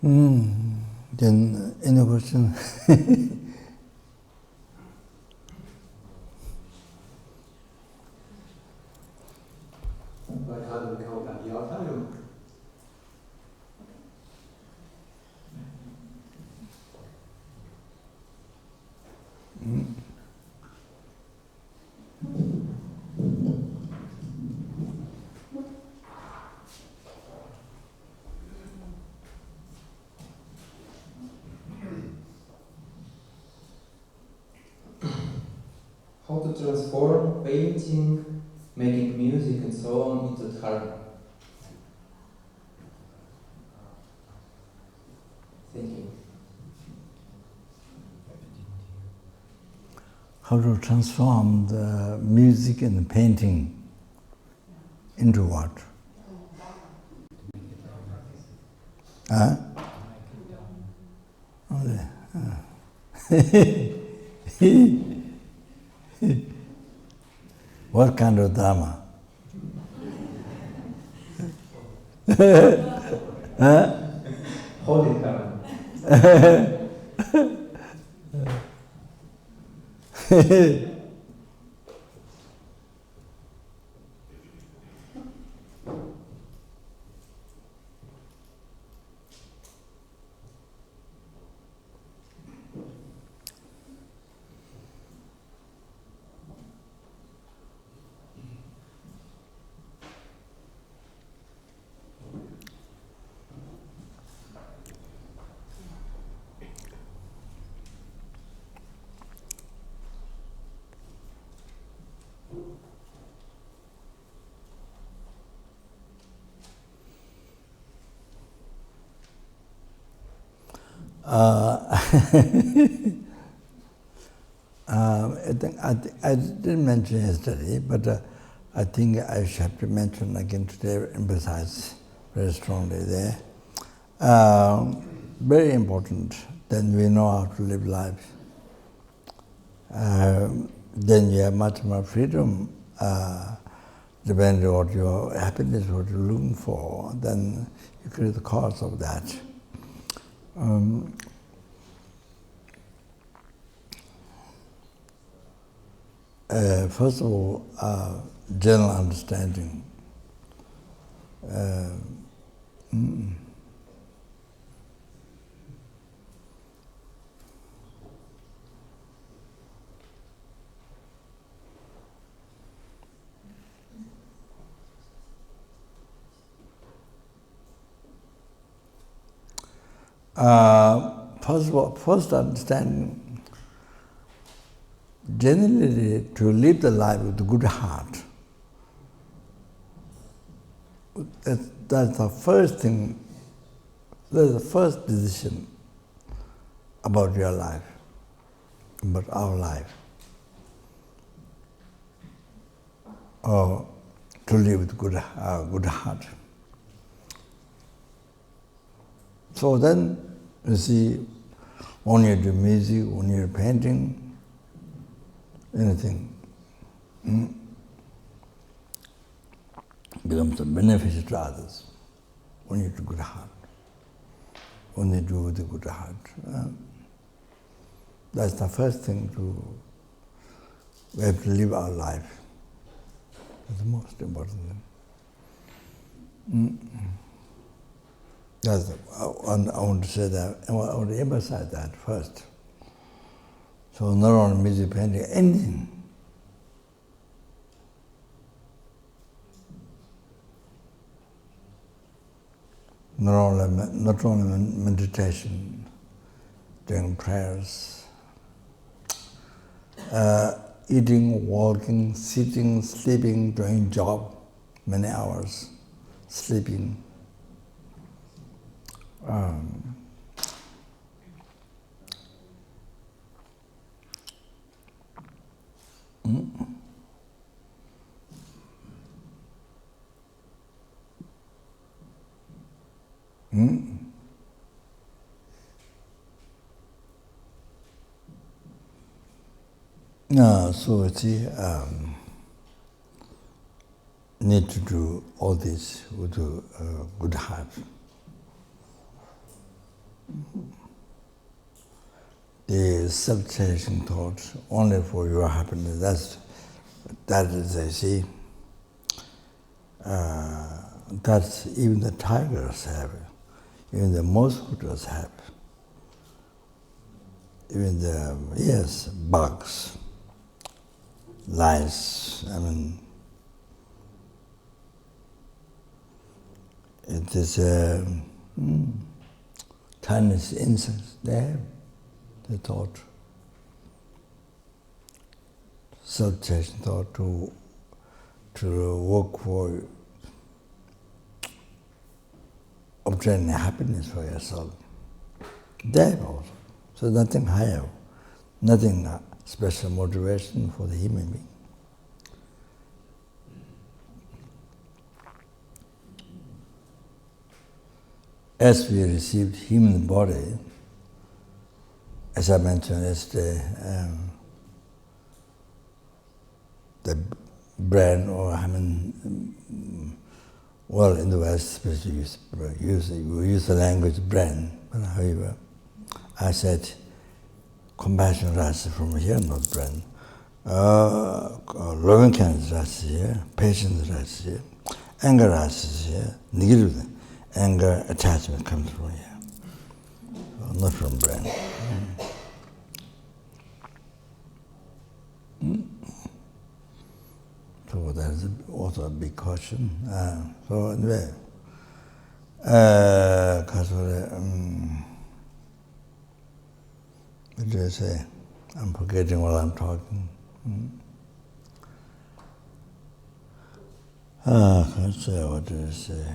Then any question? Like how do we come back the time? How to transform painting, making music and so on into Dharma. Thank you. How to transform the music and the painting into what? Huh? What kind of Dharma? Huh? Holy Dharma. I didn't mention yesterday, but I think I should have to mention again today, emphasize very strongly there. Very important, then we know how to live life. Then you have much more freedom, depending on what your happiness, what you're looking for, then you create the cause of that. First of all, general understanding. First of all, first understanding, generally to live the life with a good heart. That's the first thing, that's the first decision about your life, about our life. Or to live with good heart. So then, you see, when you do music, when you're painting, anything, becomes a benefit to others when you do good heart, when you do with a good heart. That's the first thing we have to live our life. That's the most important thing. I want to say that, I want to emphasize that first. So not only music, painting, anything. Not only meditation, doing prayers, eating, walking, sitting, sleeping, doing job, many hours, sleeping. So see, need to do all this with a good heart. The self-chasing thoughts only for your happiness. That is, I see. That's even the tigers have, even the mosquitoes have, even the bugs, lice. I mean, it is tiny insects. They have the thought, self-chasing thought to work for obtaining happiness for yourself. They have also. So nothing higher, nothing special motivation for the human being. As we received human body, as I mentioned yesterday, the brain, or well, in the West, especially we use the language brain, but however, I said compassion rises from here, not brain. Loving kindness rises here, patience rises here, anger rises here, negative anger, attachment comes from here, not from brain. So that's also a big question. So anyway, what do I say? I'm forgetting while I'm talking. What did I say?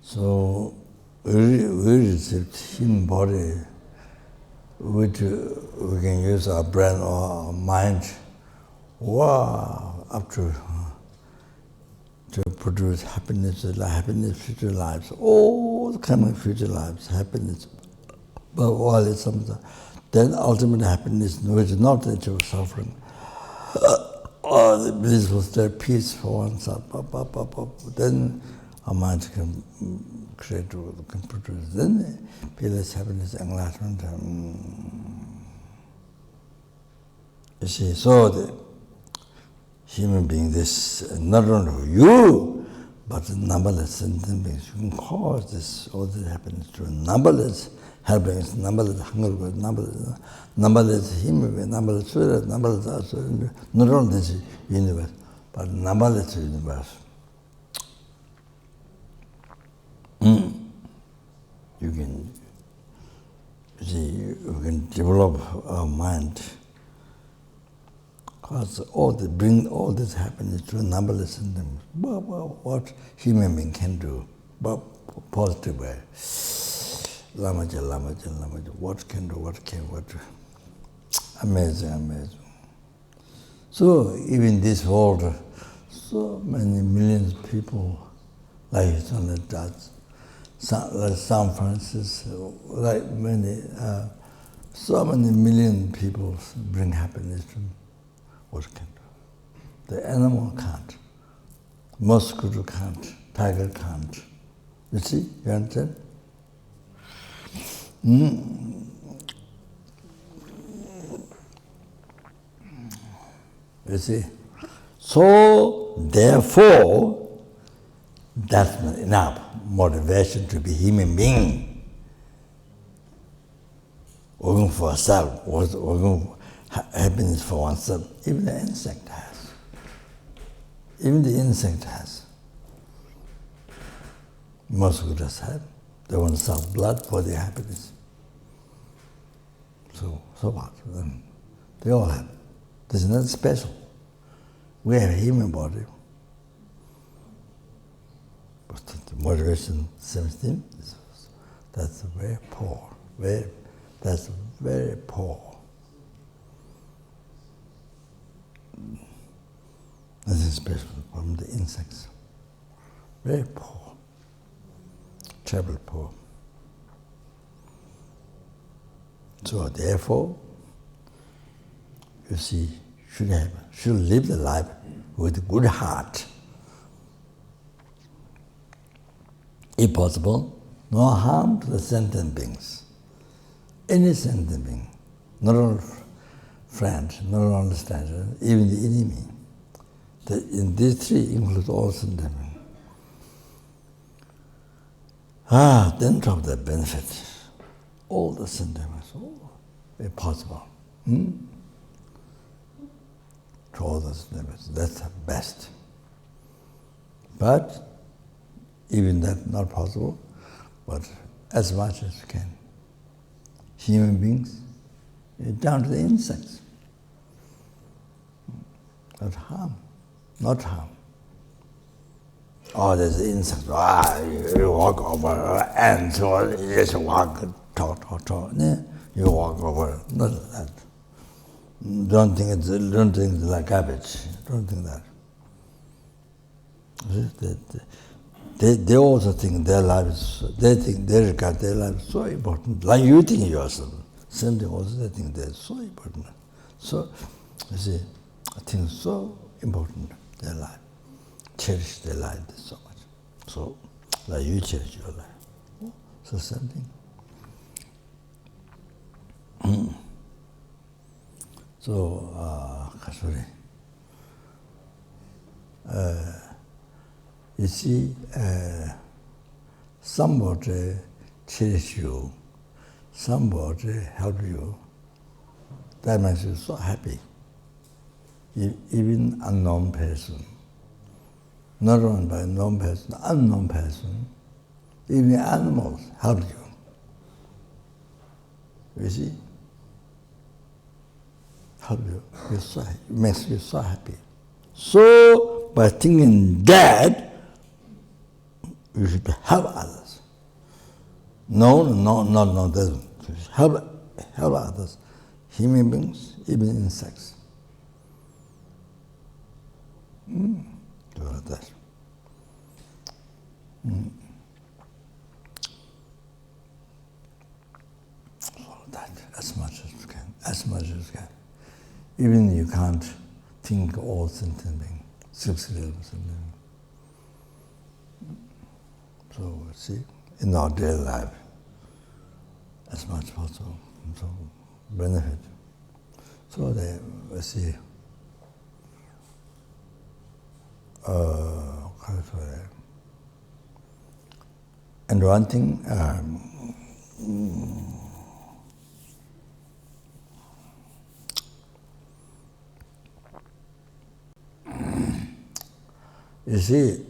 So we received human body, which we can use our brain or our mind, up to produce happiness, future lives, all coming future lives, happiness. But all is something. Then ultimate happiness, which is not that you're suffering, or the blissful state, peaceful oneself, then our mind can create, can produce. Then peace, happiness, enlightenment. You see, so the human being, this not only you, but numberless sentient beings. You can cause this, all this happiness to numberless helpings, numberless hunger, numberless human beings, numberless spirit, numberless asura, not only this universe, but numberless universe. You can see, you can develop our mind, cause bring all this happiness to numberless things. What human being can do, but positive way. Lamaja, what can do, what do. Amazing. So even this world, so many millions of people, like it's only that, like San Francisco, like many, so many million people bring happiness to what can do. The animal can't, mosquito can't, tiger can't. You see, you understand? You see? So, therefore, that's not enough motivation to be human being. Working for ourselves, working for happiness for oneself. Even the insect has. Mosquitoes have. They want to suck blood for their happiness. So what? They all have. There's nothing special. We have a human body. But the motivation, same thing, that's very poor. That's very poor. Nothing special from the insects. Very poor. Terribly poor. So therefore, you see, should live the life with good heart. If possible, no harm to the sentient beings. Any sentient being, not only friend, not only stranger, even the enemy. In these three include all sentient beings. Then from the benefit, all the sentient beings, if possible. To all the sentient beings, that's the best. But even that not possible, but as much as you can. Human beings, down to the insects. Not harm, not harm. Oh, there's insects, you walk over ants, or you just walk, talk. You walk over, not that. Don't think it's like garbage, don't think that. They also think their lives, they regard their lives so important, like you think yourself. Same thing also, they think they're so important. So, you see, I think so important, their life. Cherish their life so much. So, like you cherish your life. So, same thing. So, Kasuri. You see, somebody cherish you, somebody help you, that makes you so happy. Even unknown person, not only by known person, unknown person, even animals help you. You see? Help you. It makes you so happy. So, by thinking that, you should help others. No, help others. Human beings, even insects. Do that. Follow that as much as you can, as much as you can. Even you can't think all sentient beings, 6 levels. So, see, in our daily life, as much as possible, so benefit. So they see, and one thing, you see,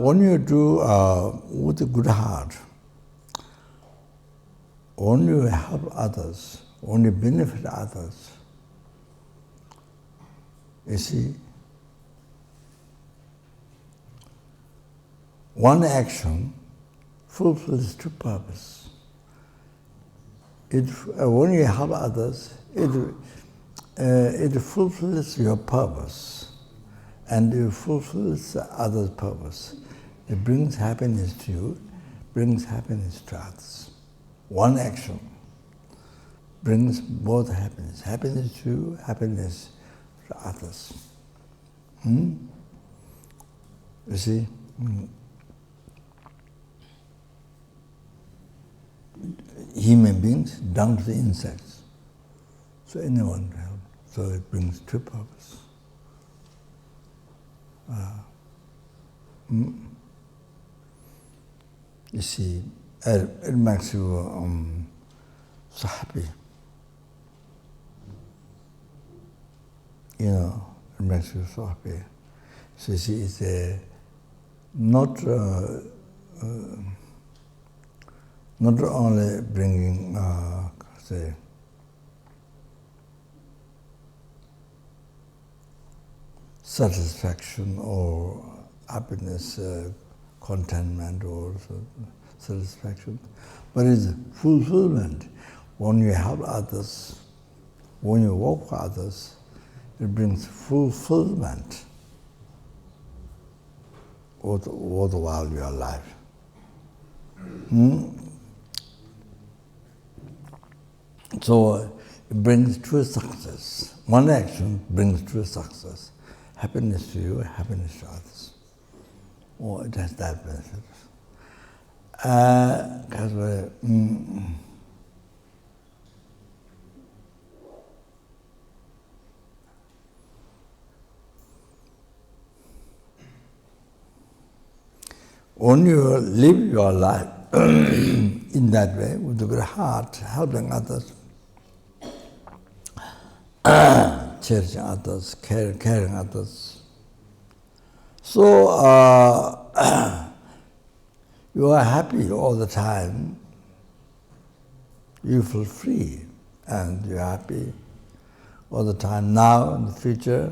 when you do with a good heart, when you help others, when you benefit others, you see, one action fulfills 2 purposes. When you help others, it fulfills your purpose, and it fulfills others' purpose. It brings happiness to you, brings happiness to others. One action brings both happiness. Happiness to you, happiness to others. You see? Human beings down to the insects. So anyone can help. So it brings 2 purposes. You see, it makes you so happy. You know, it makes you so happy. So you see, it's not only bringing, say, satisfaction or happiness, contentment or satisfaction, but it's fulfillment. When you help others, when you work for others, it brings fulfillment worthwhile your life. So it brings true success. One action brings true success. Happiness to you, happiness to others. Oh, it has that benefit. When you live your life in that way, with a good heart, helping others, cherishing others, caring others, so you are happy all the time, you feel free, and you're happy all the time, now, in the future,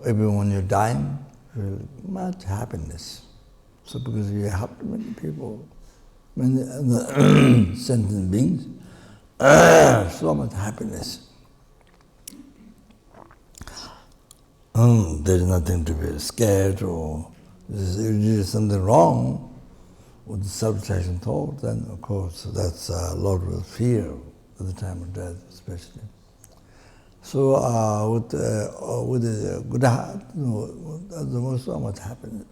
even when you're dying, you feel much happiness. So because you help many people, many sentient beings, so much happiness. There is nothing to be scared or if you do something wrong with the self-destruction thought, then of course that's a lot of fear at the time of death especially. So with a good heart, there's so much happiness.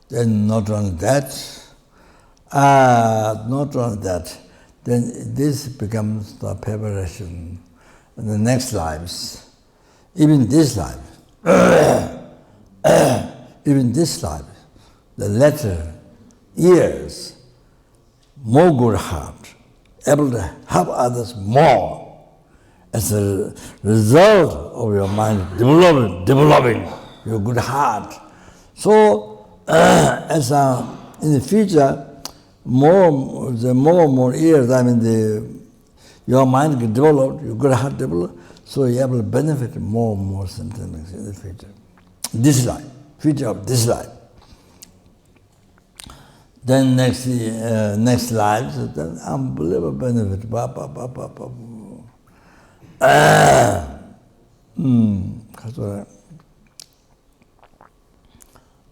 Then not only that, then this becomes the preparation in the next lives, even this life, even this life, the latter years, more good heart, able to help others more as a result of your mind developing your good heart. So, as in the future, more and more years, your mind get developed, your good heart developed, so you're able to benefit more and more sentiments in the future. This life, future of this life. Then next life, then unbelievable benefit.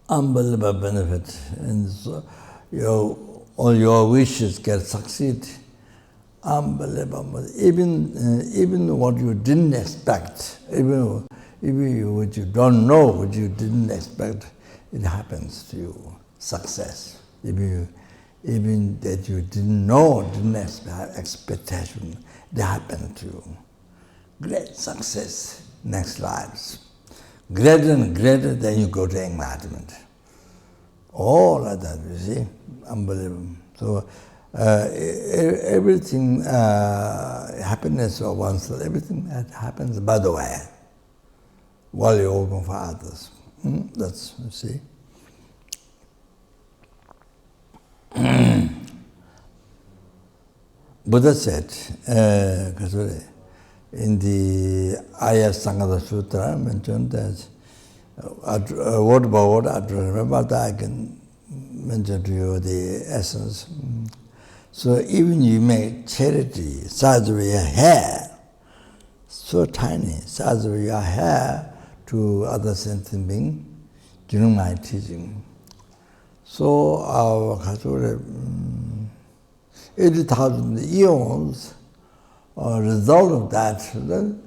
Unbelievable benefit, and so all your wishes can succeed. Unbelievable. Even what you didn't expect, even what you don't know, what you didn't expect, it happens to you. Success. Even that you didn't know, didn't expect expectation, it happened to you. Great success. Next lives. Greater and greater, then you go to enlightenment. All like that, you see, unbelievable. So everything, happiness of oneself, everything that happens by the way, while you're working for others. That's, you see. Buddha said, in the Ayasangata Sutra, mentioned that, word by word, I don't remember that I can mention to you the essence. So even you make charity, size of your hair, so tiny, size of your hair to other sentient beings during my teaching. So our 80,000 eons, result of that, then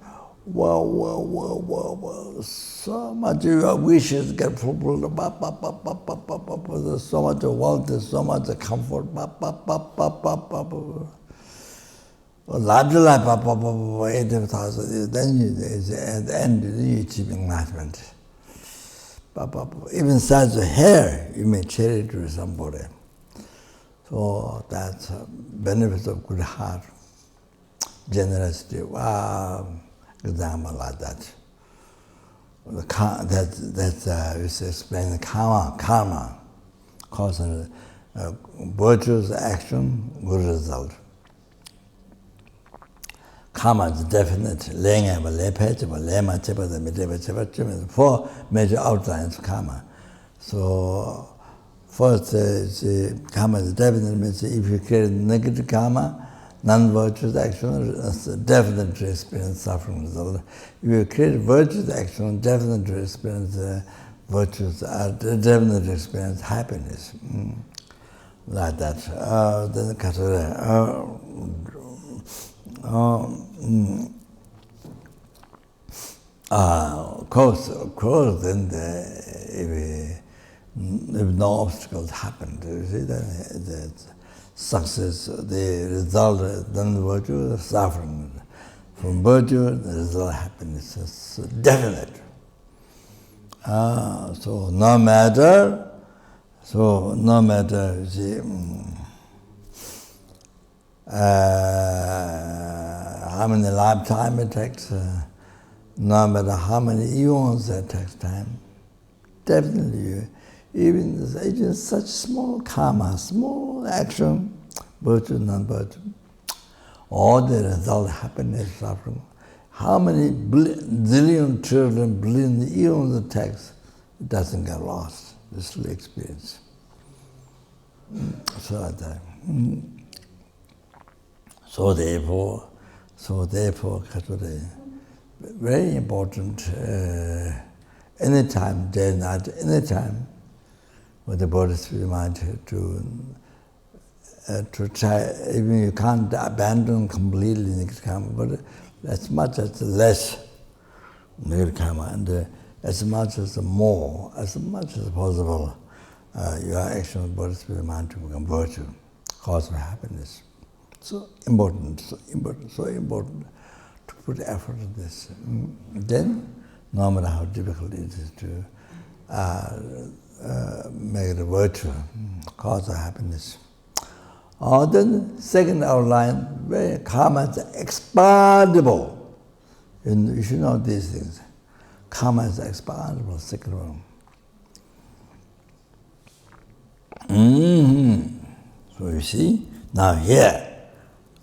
so much of your wishes get fulfilled, so much of wealth, so much of comfort, larger life, 80,000, then at the end you achieve enlightenment. Even size of hair, you may charity to somebody. So that's a benefit of good heart, generosity. Wow, example like that. is explain the karma, cause and virtuous action, good result. Karma is definite. Four major outlines of karma. So first, karma is definite, means if you create negative karma, non-virtuous action, definitely experience suffering result. If you create virtuous action, definitely experience definitely experience happiness. Like that. Then of course, then if no obstacles happen, you see the success, the result, then virtue, suffering. From virtue, the result happiness is definite. So no matter, you see, how many lifetime it takes, no matter how many eons it takes time, definitely, even such small karma, small action, virtue, non-virtue, all the result, happiness, suffering. How many zillion, trillion, billion eons it takes, it doesn't get lost. This is the experience. So therefore, very important. Anytime, day and night, anytime, with the Buddhist mind to try. Even you can't abandon completely negative karma, but as much as less negative karma, and as much as more, as much as possible, your action of Buddhist mind to become virtue, cause of happiness. So important to put effort in this. Then, no matter how difficult it is to make it a virtue, cause of happiness. Then, second outline, karma is expandable. You should know these things. Karma is expandable, second one. So you see, now here,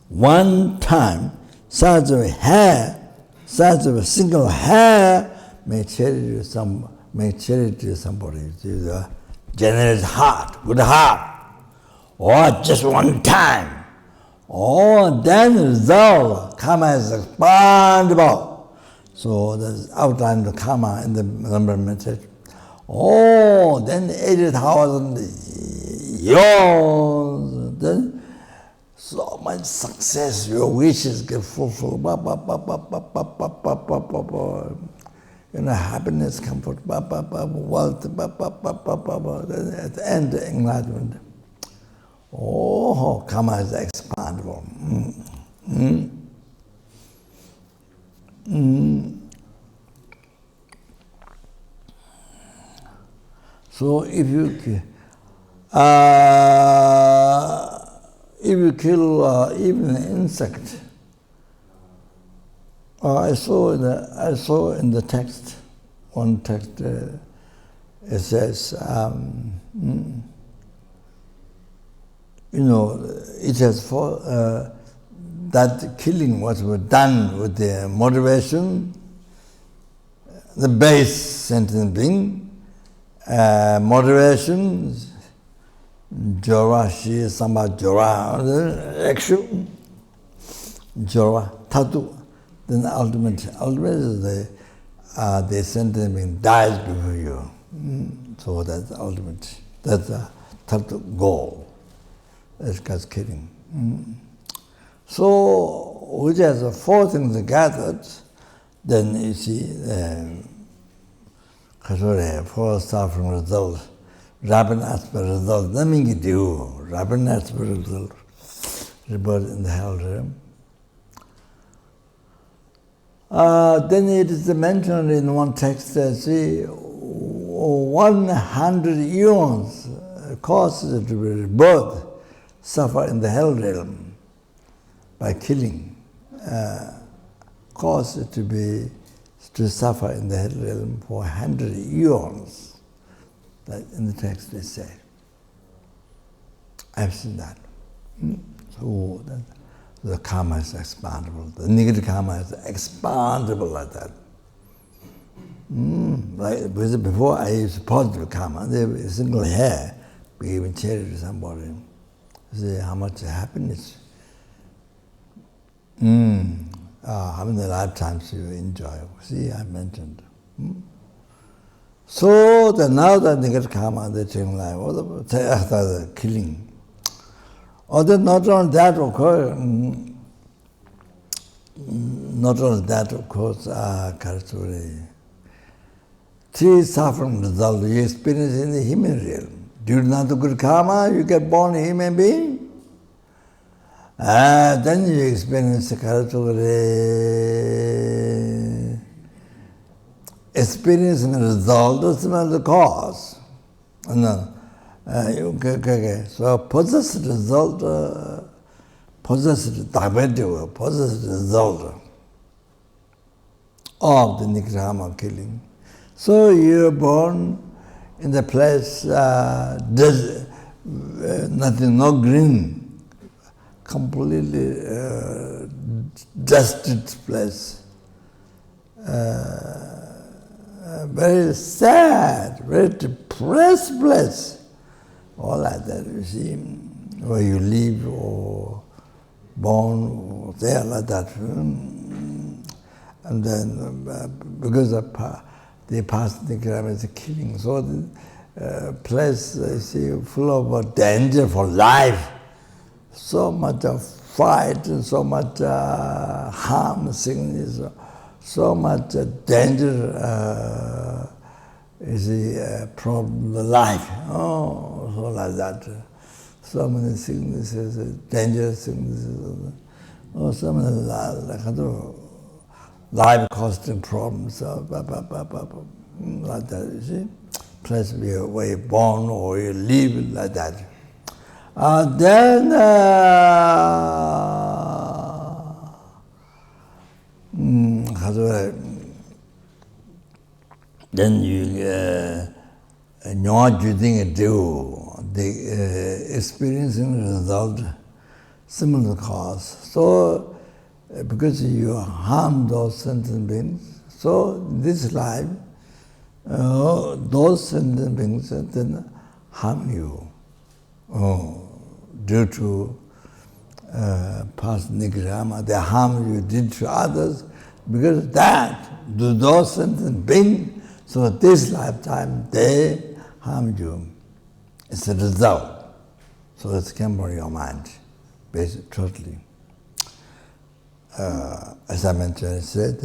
one time, size of a hair, size of a single hair, may charity to somebody, to a generous heart, good heart, or just one time. Then result, karma is expandable. So there's outline of karma in the number message. Then 80,000 years, then so much success, your wishes get fulfilled. Happiness, comfort, wealth, then at the end, enlightenment. Karma is expandable. So if you kill even an insect, I saw in the text, one text, it says, it has for that killing was done with the motivation, the base sentient being, motivation, Gyalwa, she, Samba, Gyalwa, action, Gyalwa, Tatu. Then the ultimate is the sentient being dies before you. So that's the ultimate. That's the third goal. That's God's killing. So, which has four things gathered, then you see, four suffering results, rapid aspect result, nothing you do, rapid aspect result, rebirth in the hell realm. Then it is mentioned in one text that 100 eons causes to be rebirth, suffer in the hell realm by killing, cause it to be to suffer in the hell realm for 100 eons. Like in the text they say. I've seen that. So the karma is expandable. The negative karma is expandable like that. Like before I used positive karma, a single hair, we even charity to somebody. See how much happiness. How many lifetimes you enjoy. See, I mentioned. So now the negative karma, they take life, or the killing. Or that not only that occurs, three suffering results you experience in the human realm. Due to not the good karma, you get born a human being. Then you experience the experience the result, doesn't matter the cause. So possessed result, possessed diabetic, possessed result of the nikrama killing. So you are born in the place, nothing, no green, completely dusted place. Very sad, very depressed place. All like that, you see, where you live or born or there like that. And then because of the past nikrama is killing, so the place you see full of danger for life. So much of fight and so much harm, sickness, so much danger is the problem, the life. Oh, so like that. So many sicknesses, dangerous sicknesses, so many life-costing problems, like that, you see. Place where you're born or you live like that. Then you not using the experiencing result similar cause. So because you harm those sentient beings, so this life those sentient beings then harm you due to past nikrama. They harm you did to others because that do those sentient beings. So this lifetime they harm you. It's a result. So it's come from your mind, basically, totally. As I mentioned, I said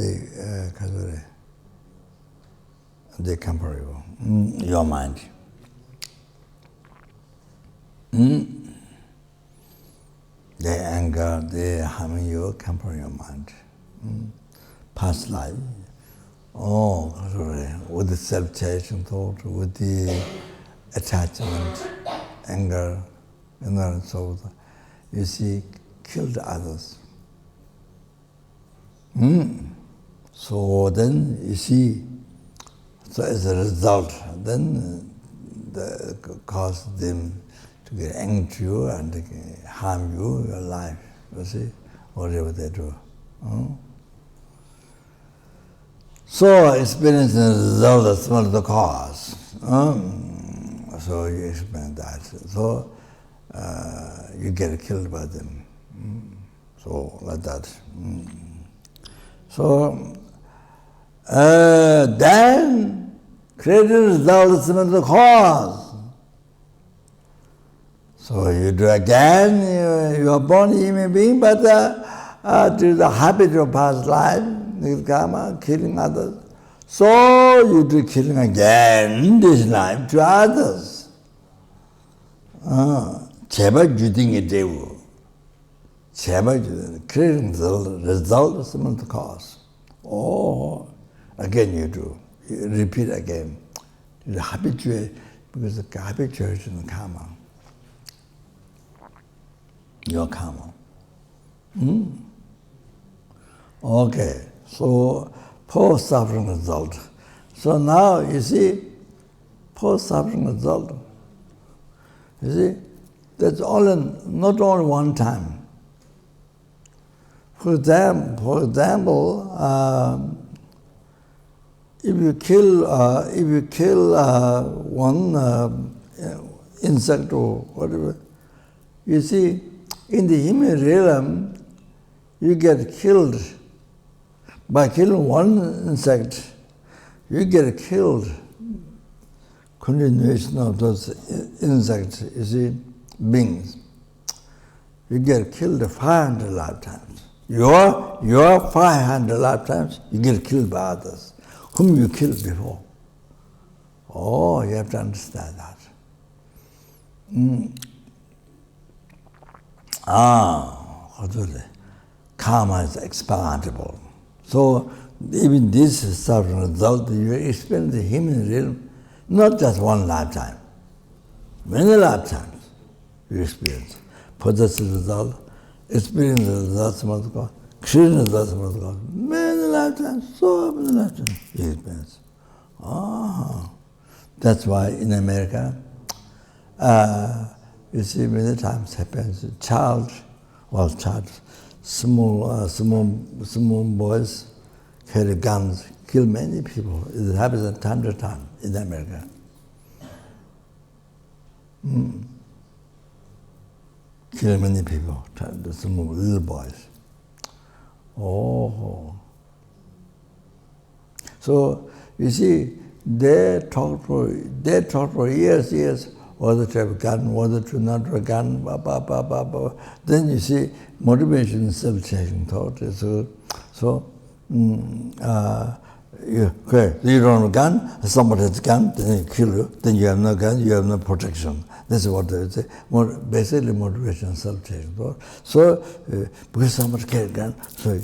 they come from your mind. The anger, the harming you come from your mind. Past life. With the self-chasing thought, with the attachment, anger, and so forth, you see, killed others. So then you see, so as a result, then cause them to get angry to you and harm you, your life, you see, whatever they do. So experience the result as well as the cause. So you explain that. So you get killed by them. So like that. So then created result is similar to the cause. So you do again, you are born a human being, but due to the habit of past life, karma, killing others. So you do killing again this life to others. 제발 주딩이 되고, 제발 creating the result is similar to cause. Oh, again you do. You repeat again. You habituate, because the habituation of karma. Your karma. Okay, so post-suffering result. So now you see, post-suffering result. You see, that's not only one time. For example, if you kill one insect or whatever, you see, in the human realm, you get killed. By killing one insect, you get killed. Continuation of those insects, you see, beings. You get killed 500 lifetimes. Your 500 lifetimes, you get killed by others, whom you killed before. Oh, you have to understand that. Karma is expandable. So even this suffering result, you experience the human realm, not just one lifetime, many lifetimes you experience. Possessive result, experience the results of God, creating the results of God, many lifetimes, so many lifetimes you experience. That's why in America, you see many times happens, small boys carry guns, kill many people. It happens time to time in America. Kill many people, the small little boys. So you see, they talk for years, whether to have a gun, whether to not have a gun, Then you see, motivation is self-changing thought. You don't have a gun, somebody has a gun, then they kill you, then you have no gun, you have no protection. This is what they say. Basically, motivation is self-changing thought. So, because somebody carries a gun, so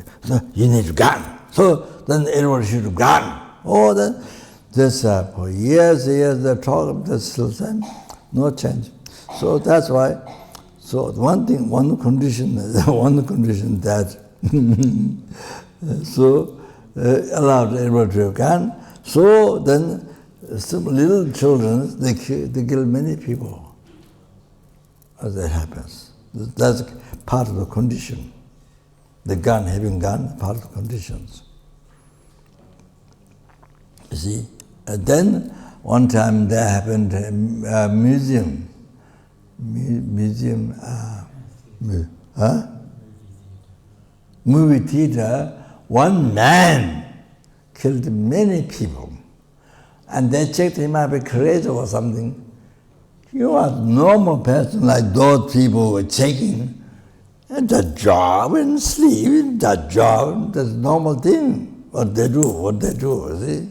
you need a gun. So, then everybody should have a gun. Then this for years they talk, that's still the same, no change. So that's why. So one condition that allowed everybody to have gun. So then some little children they kill many people. As that happens, that's part of the condition. Having gun, part of the conditions. You see, and then one time there happened a museum, movie theater. One man killed many people, and they checked him out, be crazy or something. You are a normal person like those people were checking, and the job and sleep, that job, that's a normal thing. What they do, see?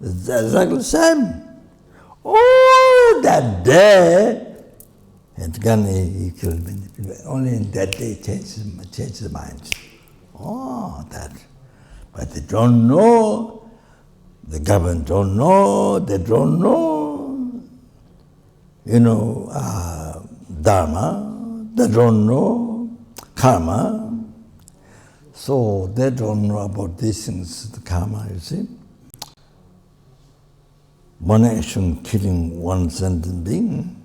It's exactly the same. That day, and he killed many people. Only in that day changed his mind. But they don't know. The government don't know. They don't know. Dharma. They don't know karma. So they don't know about these things, the karma, you see. One action killing one sentient being,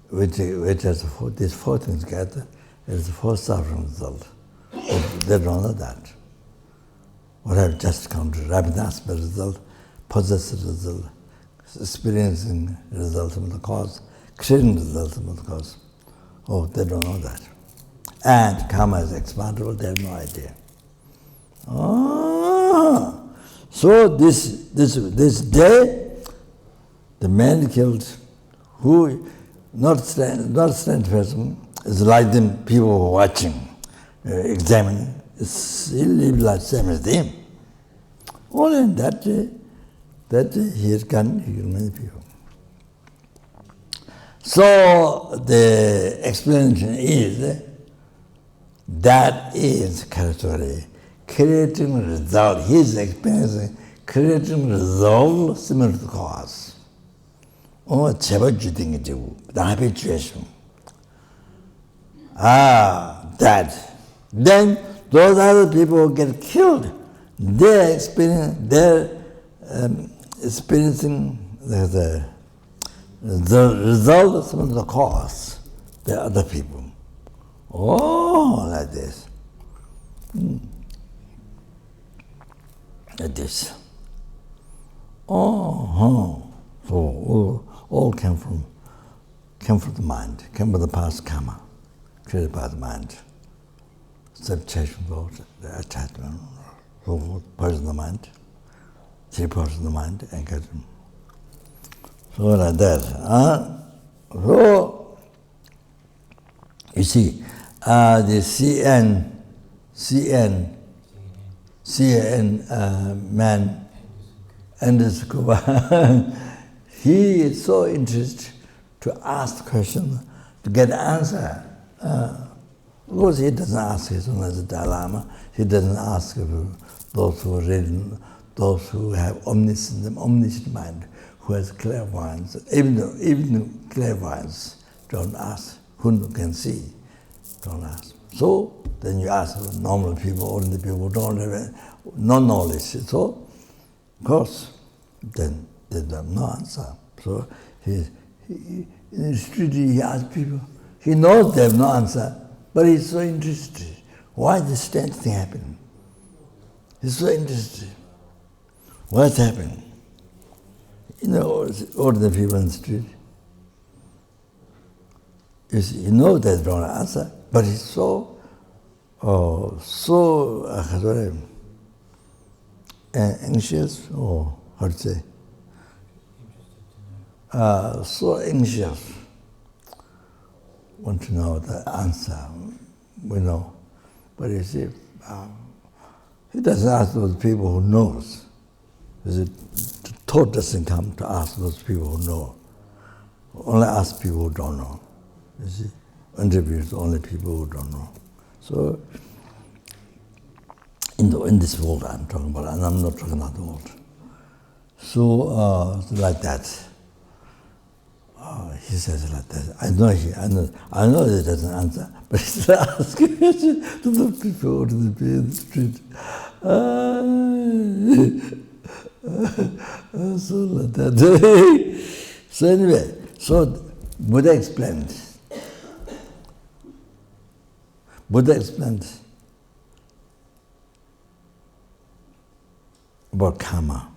which has these four things together, is the four suffering result. They don't know that. What I've just come to, renounce result, possessive result, experiencing result of the cause, creating result of the cause. They don't know that. And karma is expandable, they have no idea. So this day, the man killed, who not strange person, is like them people who are watching, examining. He lived like same as them. Only in that day he had killed many people. So the explanation is that is category. Creating result, he is experiencing creating result similar to the cause. The habituation. That. Then those other people get killed They're experiencing the results of the cause, the other people. Oh, like this. Like this. Oh, so all came from the mind, came from the past karma, created by the mind. Subtraction thought, the attachment, so forth, parts of the mind, 3 parts of the mind, and get them. So like that. So you see, the CN man, Anders Kuba, he is so interested to ask the question, to get the answer. Of course, he doesn't ask his own as a Dalai Lama. He doesn't ask those who are reading, those who have omniscient mind, who has clairvoyance. Even clairvoyance don't ask. Who can see, don't ask. So then you ask normal people, ordinary people who don't have no knowledge. So, of course, then they have no answer. So in the street he asks people. He knows they have no answer, but he's so interested. Why this strange thing happening? He's so interested. What's happening? You know, ordinary people in the street. You know they don't answer, but he's so anxious, or how to say, so anxious, want to know the answer, we know. But you see, he doesn't ask those people who knows. The thought doesn't come to ask those people who know. Only ask people who don't know. You see, interviews only people who don't know. So, in this world I'm talking about, and I'm not talking about the world. So, like that. He says like that. I know he doesn't answer, but he's asking to the people in the street. So like that. So anyway, so Buddha explained about karma.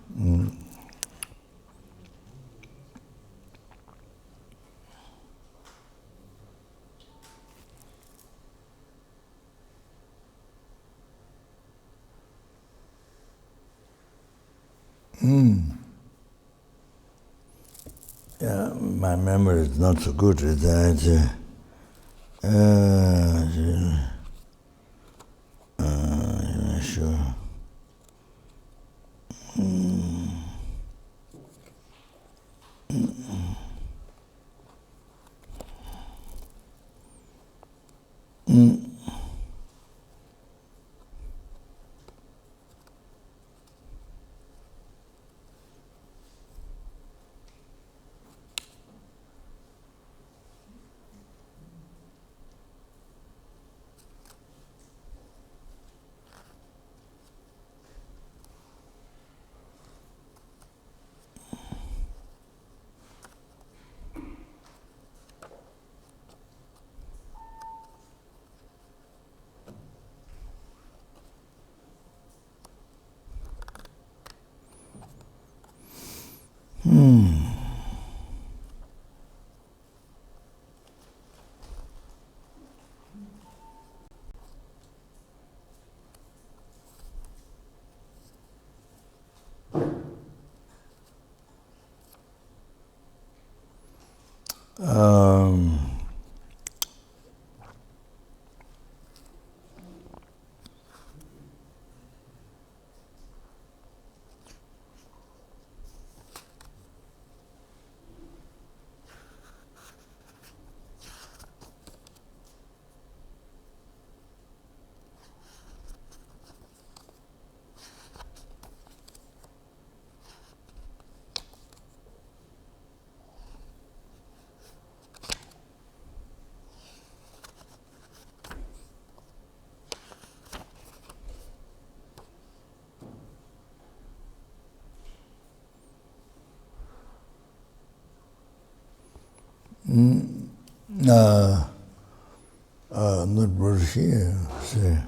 Yeah, my memory is not so good. Sure. not Buddhist here, say,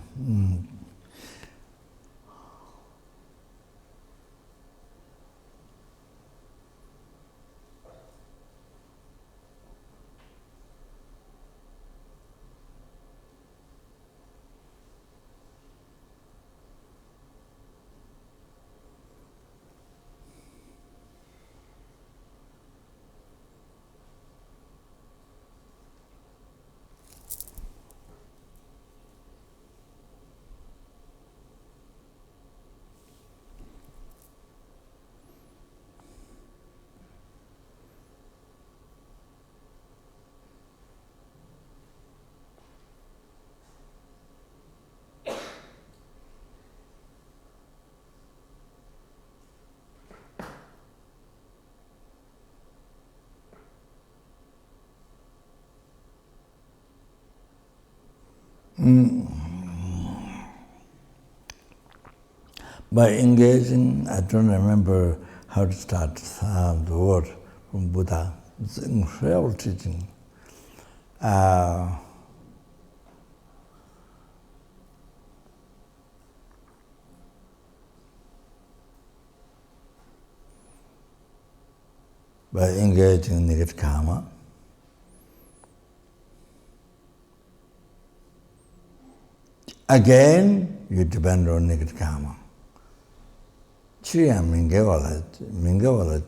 by engaging, I don't remember how to start the word from Buddha. It's an incredible teaching. By engaging in negative karma, again you depend on negative karma. Chiya mingewala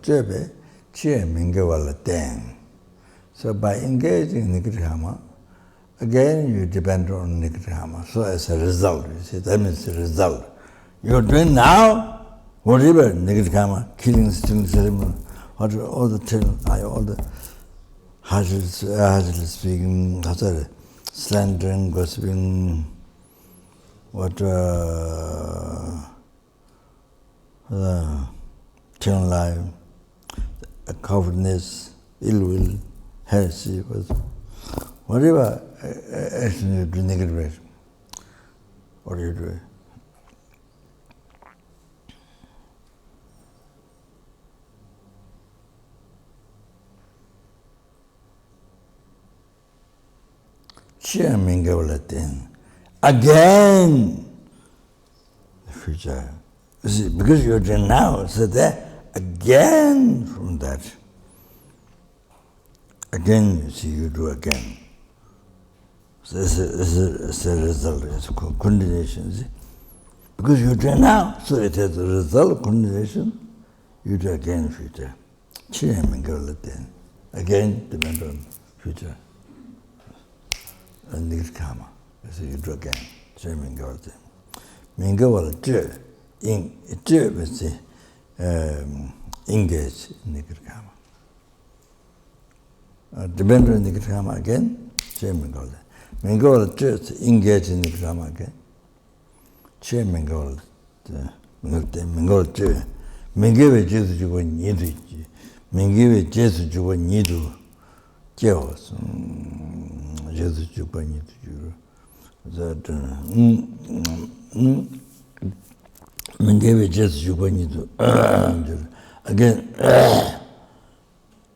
jebe, chiya mingewala ten. So by engaging in negative karma, again you depend on negative karma. So as a result, you see, that means the result. You're doing now, whatever negative karma, killing, stealing, ceremony, all the harshly speaking, slandering, gossiping, telling lie, cowardness, ill will, heresy, whatever action you do negative, what do you do? Again, the future. You see, because you're doing now, so that again from that. Again, you see, you do again. So it's a result, it's a continuation. See? Because you're doing now, so it has a result, continuation, you do again in future. Again, depend on future. And negative karma. So you do again. Mingawala engage in negative karma. Depend on negative karma again, Mingawala engage in negative karma again. Mingawe Jesu Juwa Nidu, Mingawe Jesu Juwa Nidu, Jeos, Jesu Juwa Nidu, that Mingawe Jesu Juwa Nidu, again,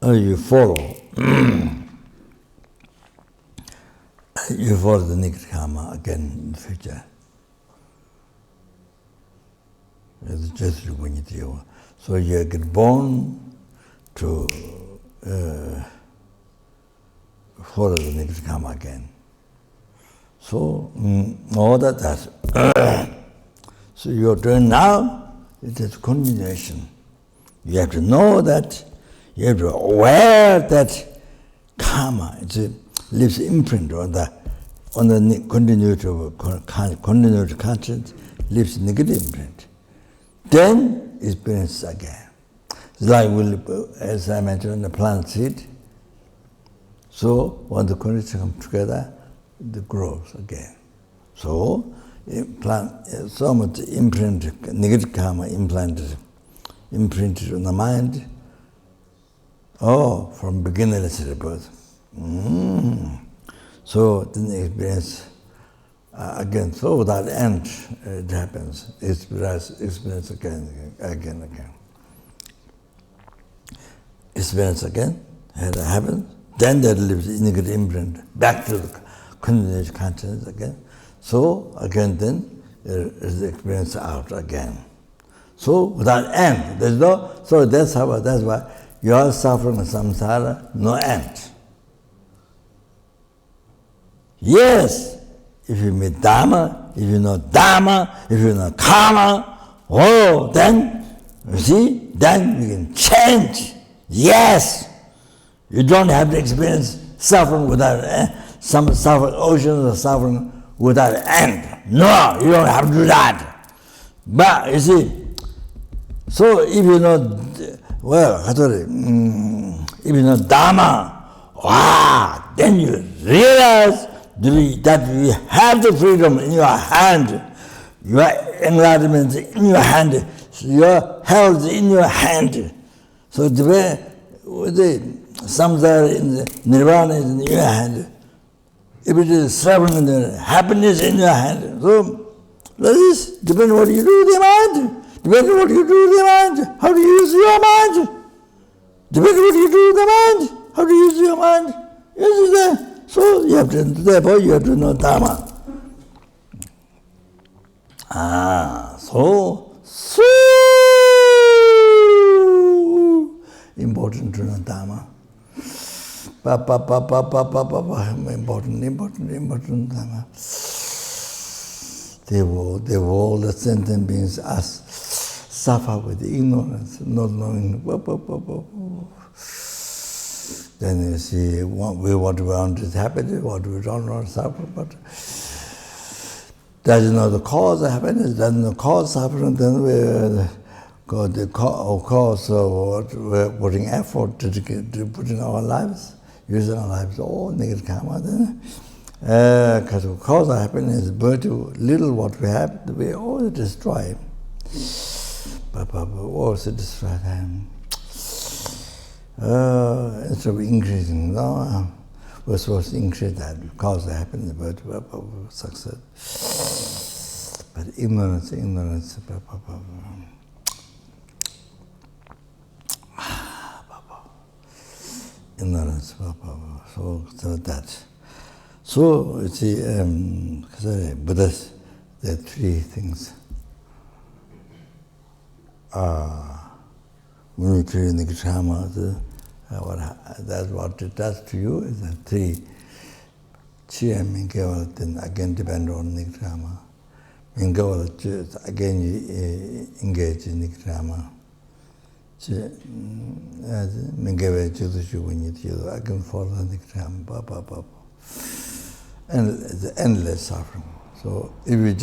you follow, you follow the negative karma again in the future. So you get born to follow the negative karma again. So all that. So you're doing now, it is continuation. You have to know that, you have to be aware that karma, it leaves imprint on the continuity conscience, leaves negative imprint. Then experience again. It's like, as I mentioned, the plant seed. So when the conditions come together, it grows again. So so much imprint, negative karma imprinted on the mind. Oh, from beginningless rebirth. So then experience again. So without end, it happens. Experience again. Experience again. It happens. then that leaves negative imprint back to the continuous consciousness again. So again then is the experience out again. So without end, there's no. So that's why you are suffering samsara, no end. Yes, if you meet Dharma, if you know Dharma, if you know karma, then you see, then you can change. Yes, you don't have to experience suffering without some suffering, oceans of suffering without end. No, you don't have to do that. But you see, so if you know, if you know Dharma, then you realize that you have the freedom in your hand, your enlightenment in your hand, your health in your hand. So the way the samsara in the nirvana is in your hand, if it is suffering, the happiness in your hand. So this depends on what you do with your mind. Depends on what you do with your mind. How do you use your mind? Depends on what you do with the mind. How do you use your mind? So you have to, therefore you have to know Dharma. So important to know Dharma. Important Dharma. All the sentient beings suffer with ignorance, not knowing. Then you see, what we want is happiness, what we don't want is suffer, but doesn't know the cause of happiness, doesn't know the cause of suffering, then we got the cause of what we're putting effort to put in our lives, using our lives, all negative karma, then because the cause of happiness is virtue, little what we have, we all destroy. Also destroy them. Instead of increasing, we're supposed to increase that cause of happiness, virtue, success. But ignorance. Ignorance, so that. So you see, Buddhist, there are three things. When you treat the karma, that's what it does to you, is the three. Chi and Mingavala then again depend on the karma. Mingavala, again you engage in the karma. Mingavala Judushu when you do, again follow the karma. And the endless suffering. So if you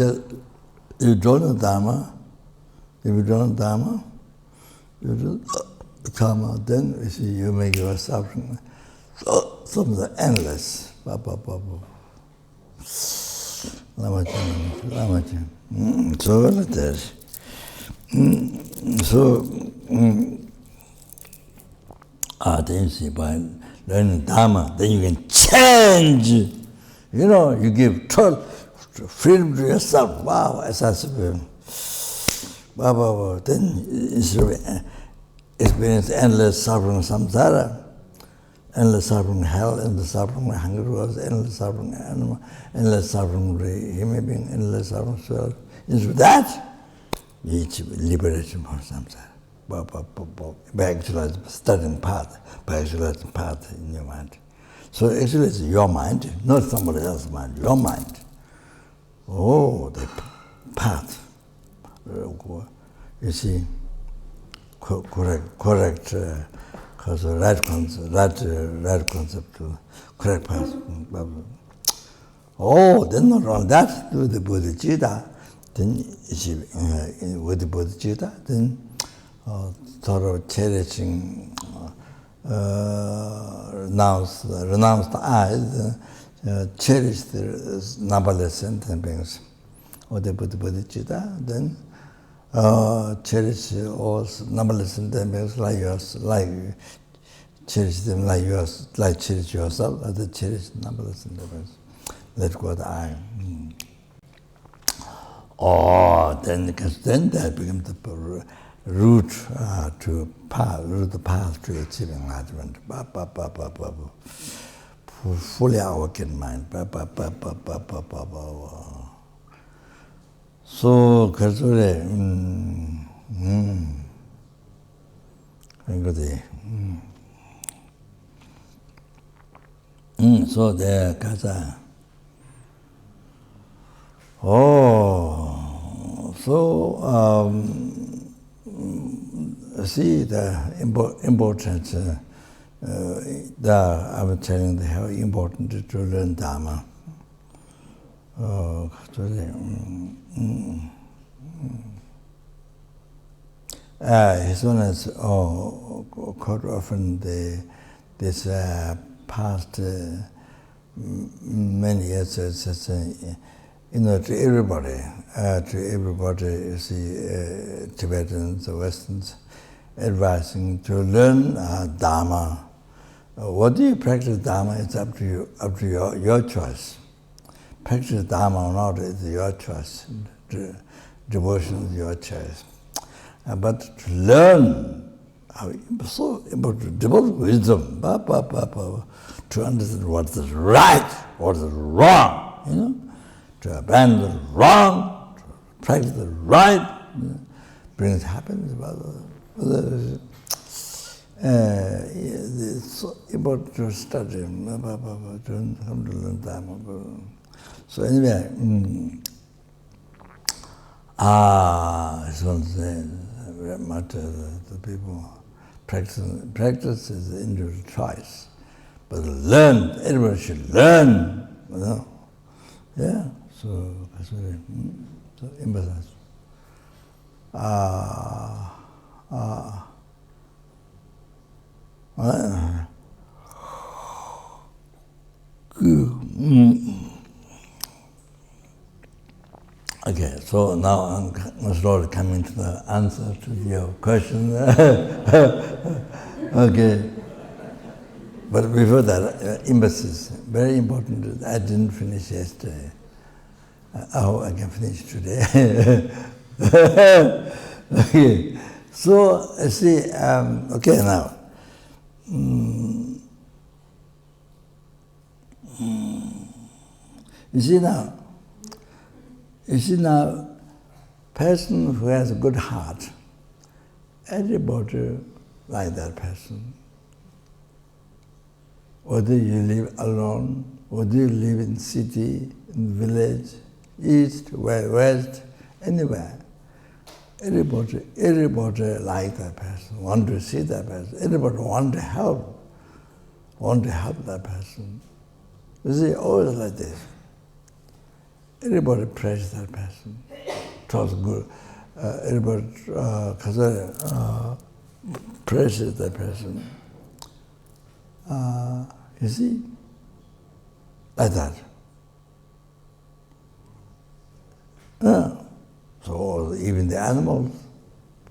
don't know Dharma, you do karma, then you see you make your suffering. So some of the endless. So like that. Then you see by learning Dharma, then you can change. You give total freedom to yourself. Wow, then you experience endless suffering samsara, endless suffering hell, endless suffering hunger, endless suffering animal, endless suffering human being, endless suffering soul. Is that you achieve liberation from samsara. By actualizing, studying path, by actualizing path in your mind. So actually it's your mind, not somebody else's mind, your mind. The path. You see, correct, because right concept, correct path. Then not only that, with the Bodhicitta, then with the Bodhicitta, then thorough cherishing, renounce the eyes, cherish the numberless sentient beings. Or the Bodhicitta, then cherish all numberless sentient beings like yours, like cherish them like yours, like cherish yourself, like the cherish numberless sentient beings. Let go of the I. Then that becomes the route to the path to achieving enlightenment. Fully awakened mind. So, Katsure, so there, Kasa. Oh, so see the importance. I was telling you how important it is to learn Dharma. His Holiness, quite often this past many years, to everybody, you see, Tibetans or Westerns, advising to learn Dharma. Whether you practice Dharma, it's up to you, your choice. Practice Dharma or not is your choice. Devotion is your choice. But to learn, so about to develop wisdom, to understand what is right, what is wrong, to abandon the wrong, to practice the right, brings happiness. It's so important to study, to come to learn Dharma. So anyway, it's one thing. Very much the people practice is the individual choice, but learn. Everybody should learn. Yeah. So that's very so emphasis. Okay, so now I'm slowly coming to the answer to your question. Okay. But before that, emphasis, very important. I didn't finish yesterday. I hope I can finish today. Okay. So, see, okay now. You see now, person who has a good heart, everybody like that person. Whether you live alone, whether you live in city, in village, east, west, anywhere. Everybody like that person, want to see that person. Everybody want to help that person. You see, always like this. Everybody praise that person. It was good. Everybody praises that person. You see, like that. So even the animals,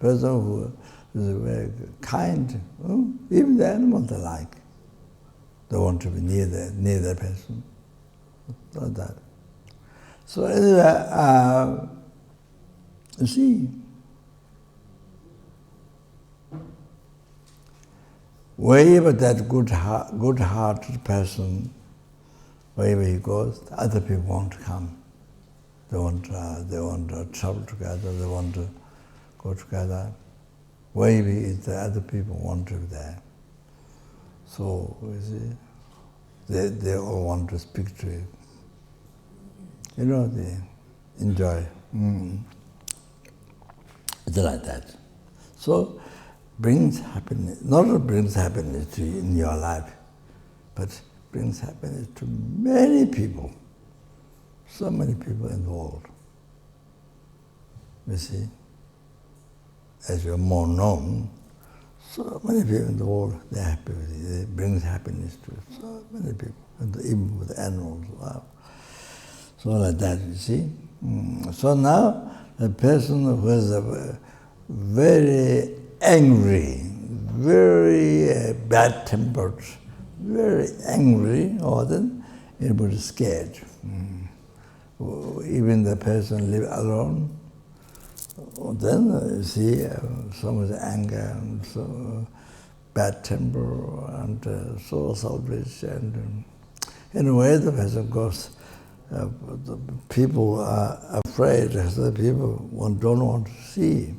person who is very kind, even the animals they like. They want to be near that person. Like that. So anyway, you see, wherever that good-hearted person, wherever he goes, other people want to come. They want to travel together. They want to go together. Wherever he is, the other people want to be there. So you see, they all want to speak to him. They enjoy. It's like that. So, brings happiness, not only brings happiness to you in your life, but brings happiness to many people. So many people in the world. You see, as you're more known, so many people in the world, they're happy with you. It brings happiness to so many people, even with animals. Wow. So like that, you see. So now, the person who is very angry, very bad-tempered, very angry, then everybody's scared. Even the person live alone, then you see so much anger and so bad temper and so selfish, and in a way the person goes. The people are afraid, so people don't want to see.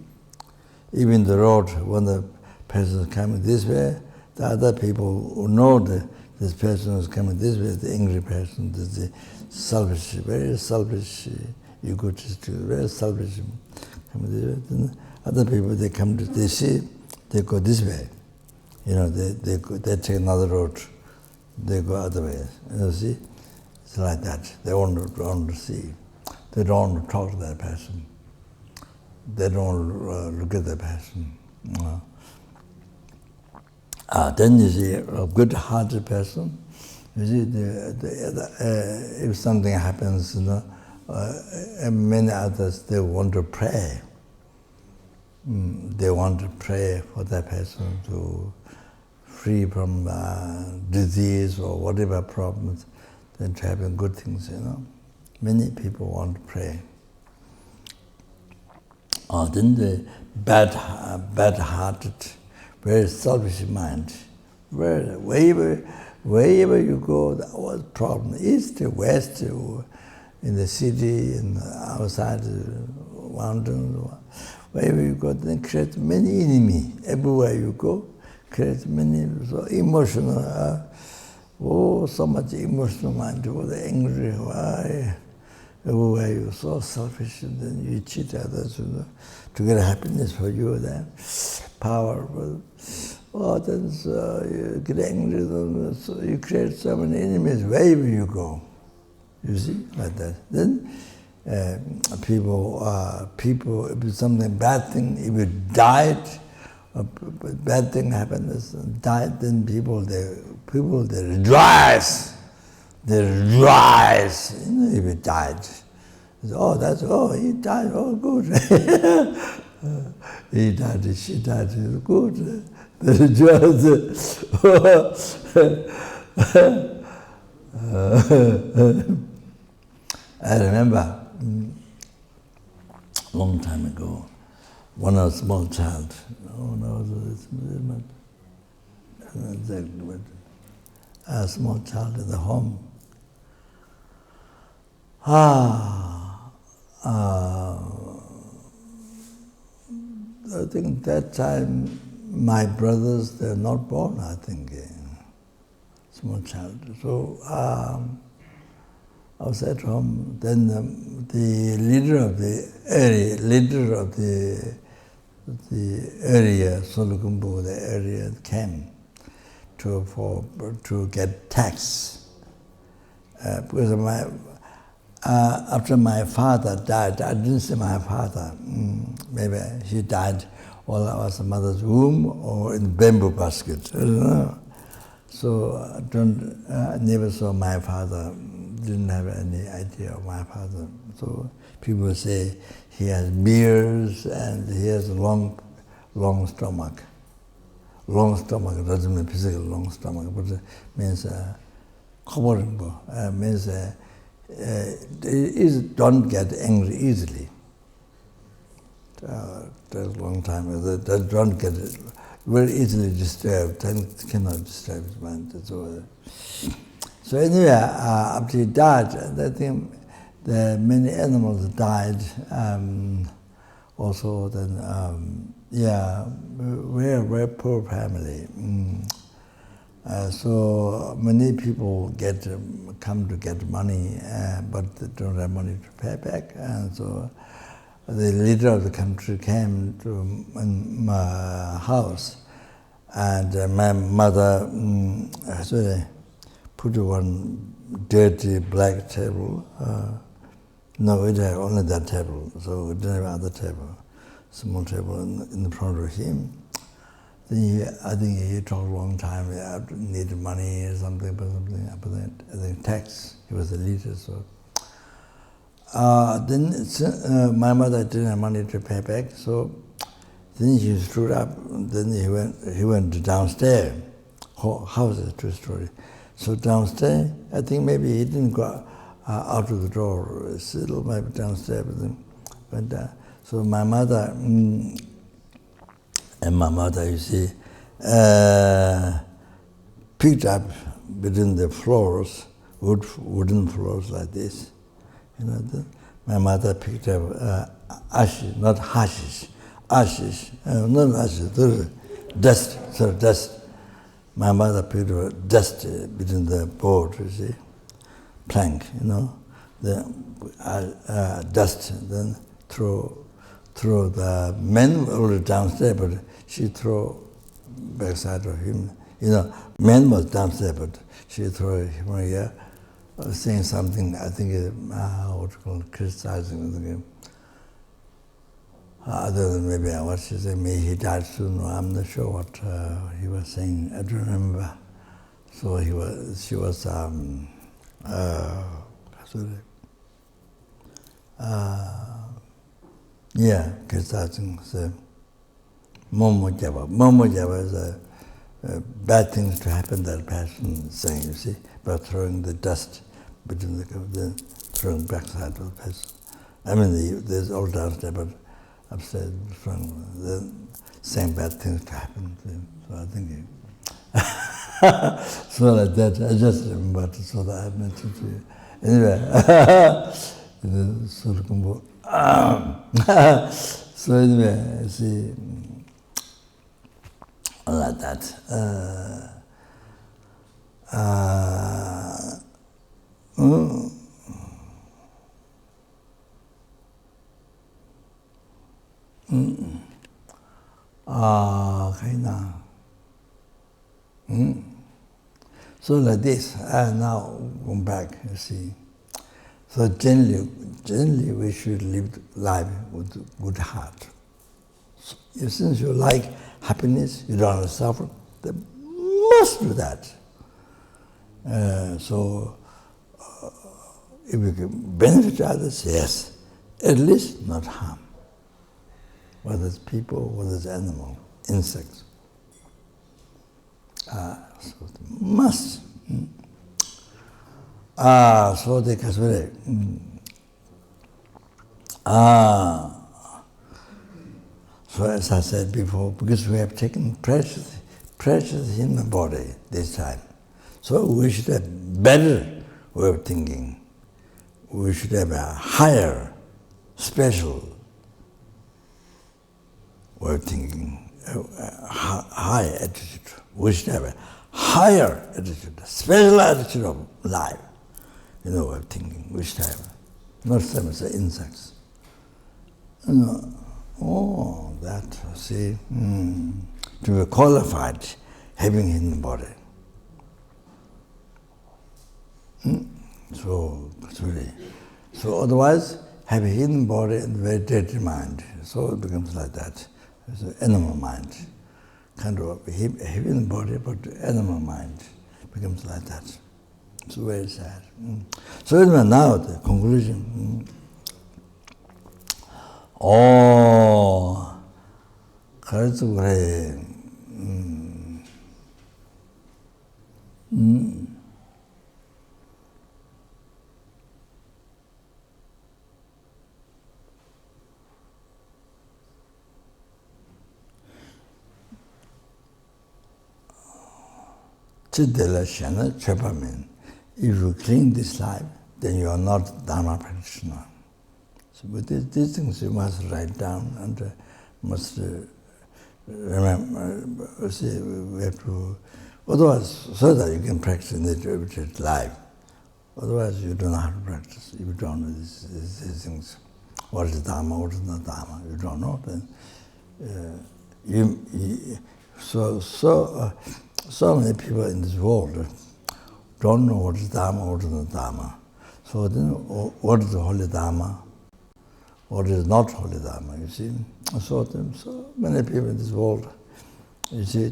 Even the road, when the person is coming this way, the other people who know that this person is coming this way, the angry person, the selfish, very selfish, egotistic, very selfish, coming this way. Then other people, they see, they go this way. They take another road, they go other way. You see? It's like that. They don't want to see. They don't want to talk to that person. They don't want to look at that person. Then you see a good-hearted person. You see, if something happens, and many others, they want to pray. They want to pray for that person to free from disease or whatever problems. Then to happen good things, Many people want to pray. Then the bad-hearted, very selfish mind. Wherever you go, that was problem. East, west, in the city, and outside the mountains, wherever you go, then create many enemies. Everywhere you go, create many so emotional. So much emotional mind, the angry, why? Everywhere you're so selfish, and then you cheat others, to get happiness for you, then power. Then you get angry, then so you create so many enemies wherever you go. You see, like that. Then people, if something bad thing, if you died, bad thing happens, died, then people they rejoice. They rejoice, if he died. He died, good. He died, she died, good. They rejoice. I remember, a long time ago, when I was a small child, a small child in the home. I think that time my brothers, they're not born, I think, small child. So I was at home, then the leader of the area, Solukumbu, the area came to get tax. Because after my father died, I didn't see my father. Maybe he died while I was in mother's womb or in bamboo basket. I don't know. So I never saw my father. Didn't have any idea of my father. So people say he has beards and he has a long stomach. Long stomach doesn't mean physical long stomach, but it means covering. Means don't get angry easily. That's a long time. Don't get very easily disturbed. Cannot disturb his mind. So anyway, after he died, I think many animals died. Also, then we're a very poor family. So many people come to get money, but they don't have money to pay back. And so the leader of the country came to my house, and my mother put one dirty black table. No, it had only that table, so we didn't have other table, small table in front of him. Then I think he talked a long time. He needed money or something, but I think tax. He was the leader, so. Then my mother didn't have money to pay back, so then she stood up. Then he went downstairs. House is 2-story. So downstairs, I think maybe he didn't go out of the door. Still maybe downstairs, but then went down. So my mother, you see, picked up between the floors, wooden floors like this. My mother picked up ashes, not hashish, ashes, not ashes, dust, dust. My mother picked up dust between the board, you see, plank, the dust, then throw the men were downstairs, but she threw backside of him. Men was downstairs, but she threw him here, saying something, I think, what you call criticizing. Other than maybe what she said, maybe he died soon, or I'm not sure what he was saying, I don't remember. So she was, criticizing, so, Momo Java is bad things to happen, that person saying, you see, by throwing the dust between the throwing backside of the person. I mean, there's all downstairs, but upstairs, from the same bad things to happen to him. So I think so like that, I just remember, so that I mentioned to you. Anyway, so anyway, see, like that. Okay now. So like this, now going back, you see. So generally we should live life with a good heart. So since you like happiness, you don't want to suffer, then must do that. If we can benefit others, yes, at least not harm. Whether it's people, whether it's animal, insects. So must. So they can say, so as I said before, because we have taken precious human body this time, so we should have better way of thinking. We should have a higher, special way of thinking, a high attitude. We should have a higher attitude, a special attitude of life, way of thinking. We should have, not same as the insects. That, see, to be qualified, having hidden body. So otherwise, have a hidden body and very dirty mind. So it becomes like that. It's an animal mind. Kind of a hidden body, but animal mind becomes like that. It's very sad. So anyway, now the conclusion. 그래서 그래. If you clean this life, then you are not Dharma practitioner. So with these things you must write down and must remember. See, we have to, otherwise, so that you can practice in the everyday life. Otherwise, you don't know how to practice. If you don't know these things, what is Dharma, what is not Dharma, you don't know. Then so many people in this world don't know what is Dharma, what is not Dharma. So then, what is the holy Dharma? What is not holy Dharma, you see? So many people in this world, you see,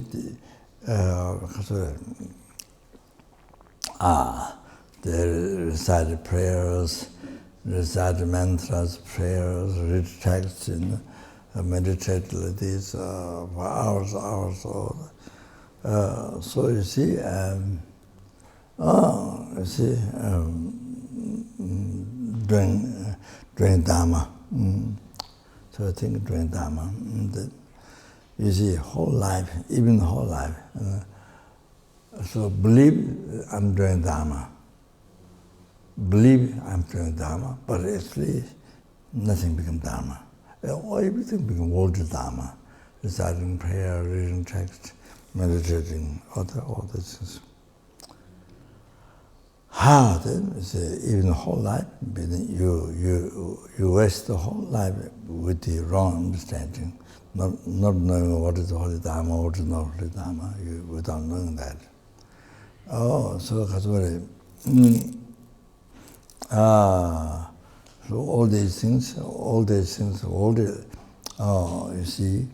they recite prayers, recite mantras, prayers, read texts, meditate like this for hours. So you see, doing Dharma. So I think doing Dharma. You see, whole life, even whole life. So believe I'm doing Dharma. Believe I'm doing Dharma, but actually nothing becomes Dharma. Everything becomes worldly Dharma. Reciting prayer, reading text, meditating, all these things. How then? Even the whole life, you waste the whole life with the wrong understanding, not knowing what is the Holy Dharma, what is not Holy Dharma, without knowing that. So all these things, you see,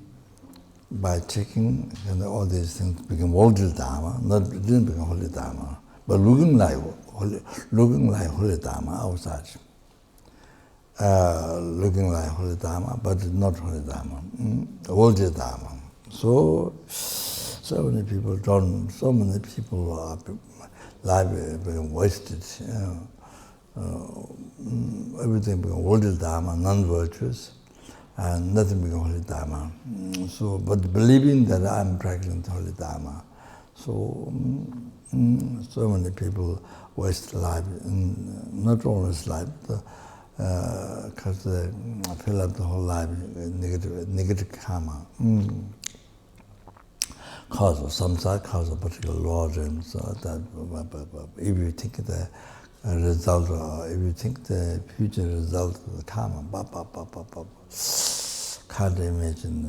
by checking, all these things become worldly Dharma, it didn't become Holy Dharma, but looking like Holy Dharma outside. Looking like Holy Dharma, but not Holy Dharma, worldly Dharma. So many people life being wasted. Everything becomes worldly Dharma, non-virtuous, and nothing becomes Holy Dharma. But believing that I'm practicing Holy Dharma, so many people waste life, not always life, because they fill up the whole life with negative karma. Cause of samsara, cause of particular law dreams. If you think the result, if you think the future result of the karma, can't imagine.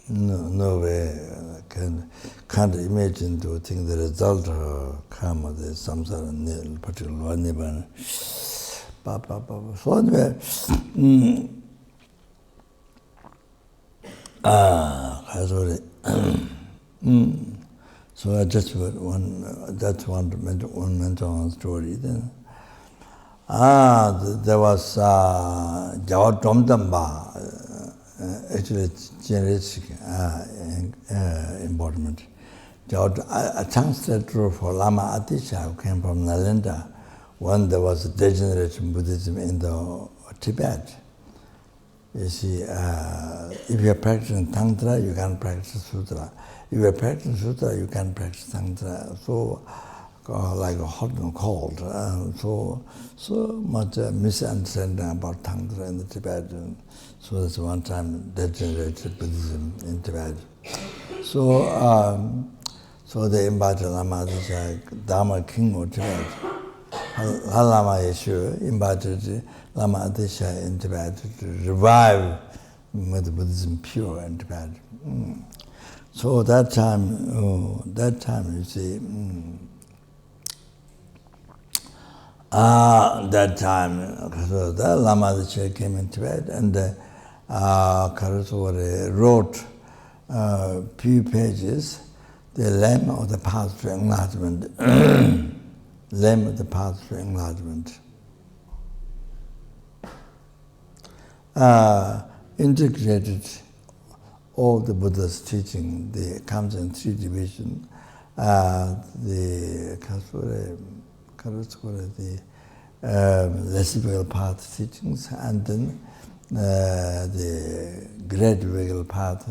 No way can't imagine to think the result of karma, the samsara, particular law, nibbana. So anyway, so I just mention one story then. There was Gyalwa Dromtopa, actually generic embodiment. A translator for Lama Atisha, who came from Nalanda, when there was degeneration Buddhism in the Tibet. You see, if you are practicing Tantra, you can practice Sutra. If you are practicing Sutra, you can practice Tantra. So, like hot and cold. So much misunderstanding about Tantra in the Tibet. So that's one time degenerated Buddhism in Tibet. So they invited Lama Atisha, Dharma king of Tibet. Lama Yeshu invited Lama Atisha in Tibet to revive Buddhism pure in Tibet. So that time you see, that time, so that Lama Atisha came in Tibet and Karaswara wrote few pages, the lamp of the path to enlightenment. Lamp of the path to enlightenment. Integrated all the Buddha's teaching. Comes in three divisions. The less difficult path teachings, and then the great difficult path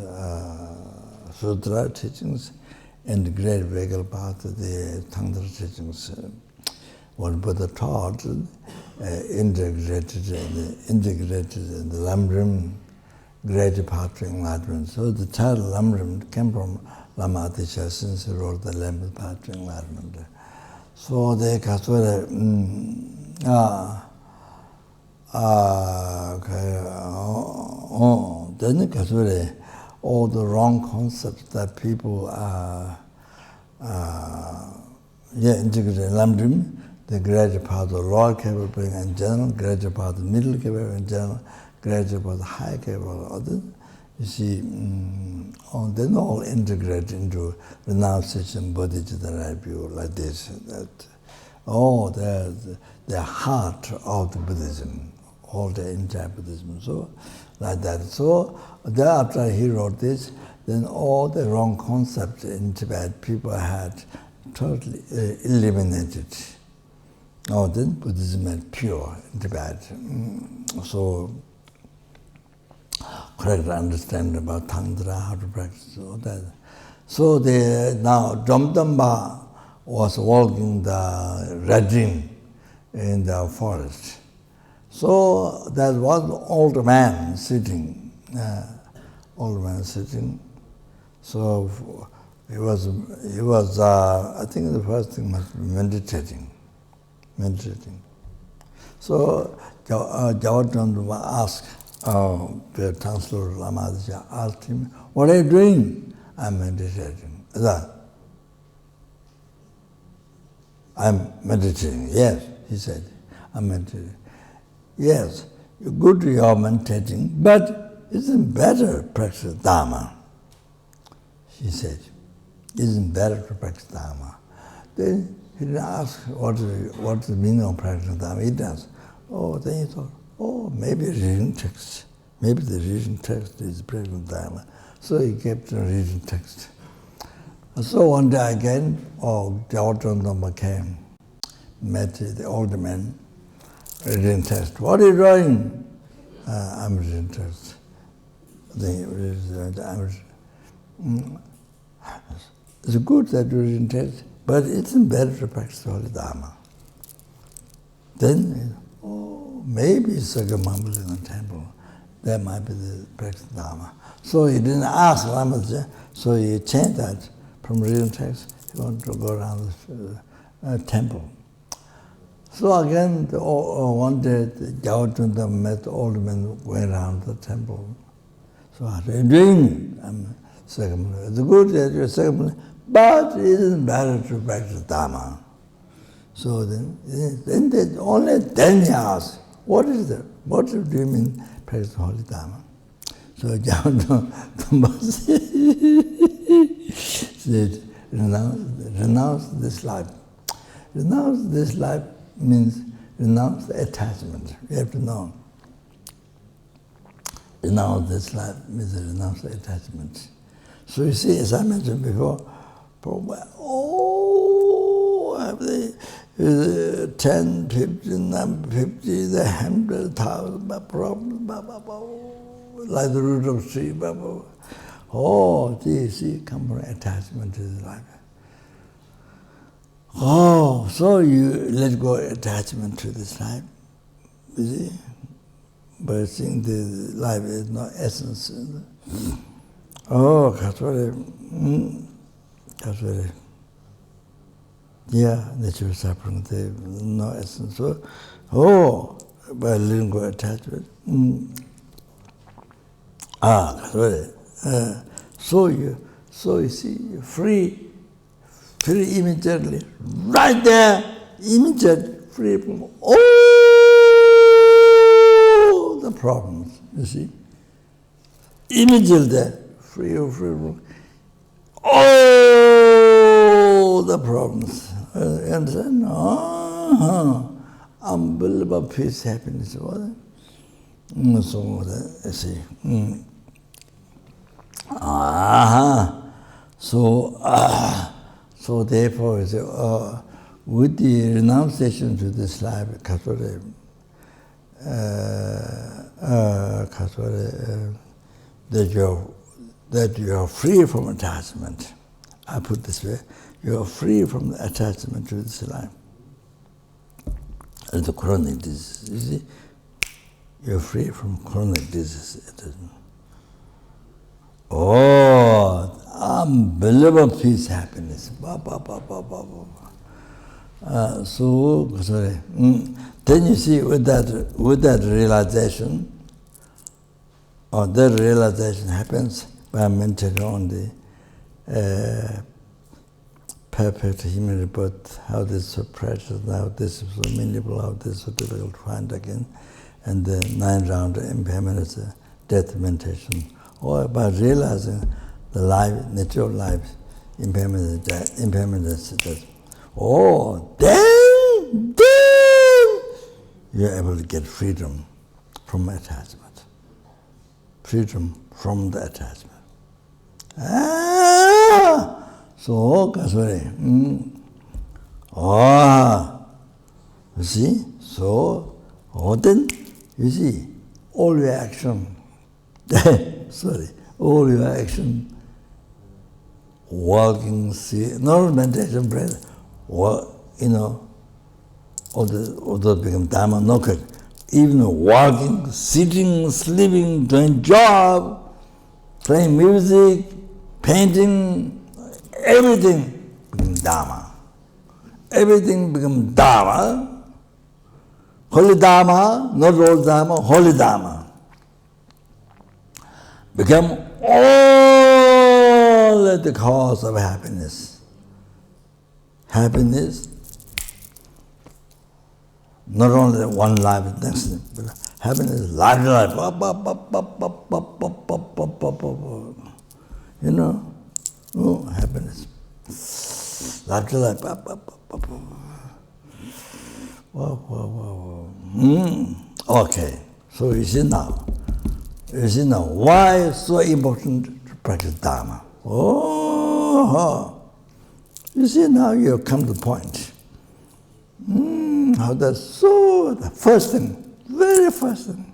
sutra teachings, and the great difficult path the Tantra teachings. What Buddha taught, integrated in the Lamrim, great path to enlightenment. So the title Lamrim came from Lama Atisha, since he wrote the Lamrim path to enlightenment. So they then all the wrong concepts that people integrated in Lamrim, the greater part of the lower capable in general, greater part of the middle capable in general, greater part of the high capable others. You see, then all integrate into renunciation, bodhicitta, right view, like this. The heart of the Buddhism, all the entire Buddhism. So, like that. So, thereafter he wrote this, then all the wrong concepts in Tibet people had totally eliminated. Then Buddhism is pure in Tibet. So correct understanding about Tantra, how to practice all that. So now Dromtopa was walking the regime in the forest. So there was an old man sitting. So he was. I think the first thing must be meditating. So Gyalwa Dromtopa asked the Chancellor Lama asked him, "What are you doing?" "I'm meditating." "I'm meditating." "Yes," he said, "I'm meditating." "Yes, good you're meditating, but isn't better to practice Dharma?" He said, "Isn't better to practice Dharma?" Then he didn't ask what's the meaning of practicing Dharma. He does. Then he thought, maybe reading text. Maybe the reading text is practicing Dharma. So he kept reading text. So one day again, Gyalwa Dromtopa came, met the old man, reading text. "What are you doing?" "I'm reading text." It's good that you're reading text, but it's better to practice Holy Dharma. Then, maybe it's like a mumble in the temple. That might be the practice Dharma. So he didn't ask Lamaji, so he changed that from reading text. He wanted to go around the temple. So again, one day, Gyalwa Dromtopa met the old man going around the temple. So what are you doing? "I'm ceremony." "It's good that you're ceremony, but it isn't better to practice Dharma." So then only then he asked, "What is that? What do you mean practice Holy Dharma?" So Gyalwa Dromtopa said, renounce this life. Renounce this life means renounce the attachment. You have to know. Renounce this life means renounce the attachment. So you see, as I mentioned before, 10, 15, 50, the 100,000 problems, like the root of tree. See, come from attachment to the life. So you let go of attachment to this life, you see? By seeing the life is no essence. Nature suffering, no essence. By letting go of attachment. So you see, you're free immediately, right there, immediately, free from all the problems, you see. Immediately, free from all the problems. You understand? Unbelievable peace, happiness. So, you see. So therefore, with the renunciation to this life, that you are free from attachment. I put it this way, you are free from the attachment to this life. And the chronic disease, you see, you're free from chronic disease. Unbelievable peace, happiness. Then you see, with that realization, that realization happens by meditating on the perfect human rebirth, how this is so precious, how this is so meaningful, how this is so difficult to find again, and the 9-round impermanence, death meditation, or by realizing the life, nature of life, impermanence, death. Then you're able to get freedom from attachment. Freedom from the attachment. So, you see? So, then, you see, all your action, sorry, all your action, walking, not meditation, breath, all those become Dharma, no good. Even walking, sitting, sleeping, doing job, playing music, painting, everything becomes Dharma. Everything becomes Dharma. Holy Dharma, not old Dharma, holy Dharma. Become all at the cause of happiness. Happiness, not only one life, next thing, but happiness, life. Happiness. Life. Okay, so you see now, why it's so important to practice Dharma? You see now you come to the point. How that's so, the first thing, very first thing.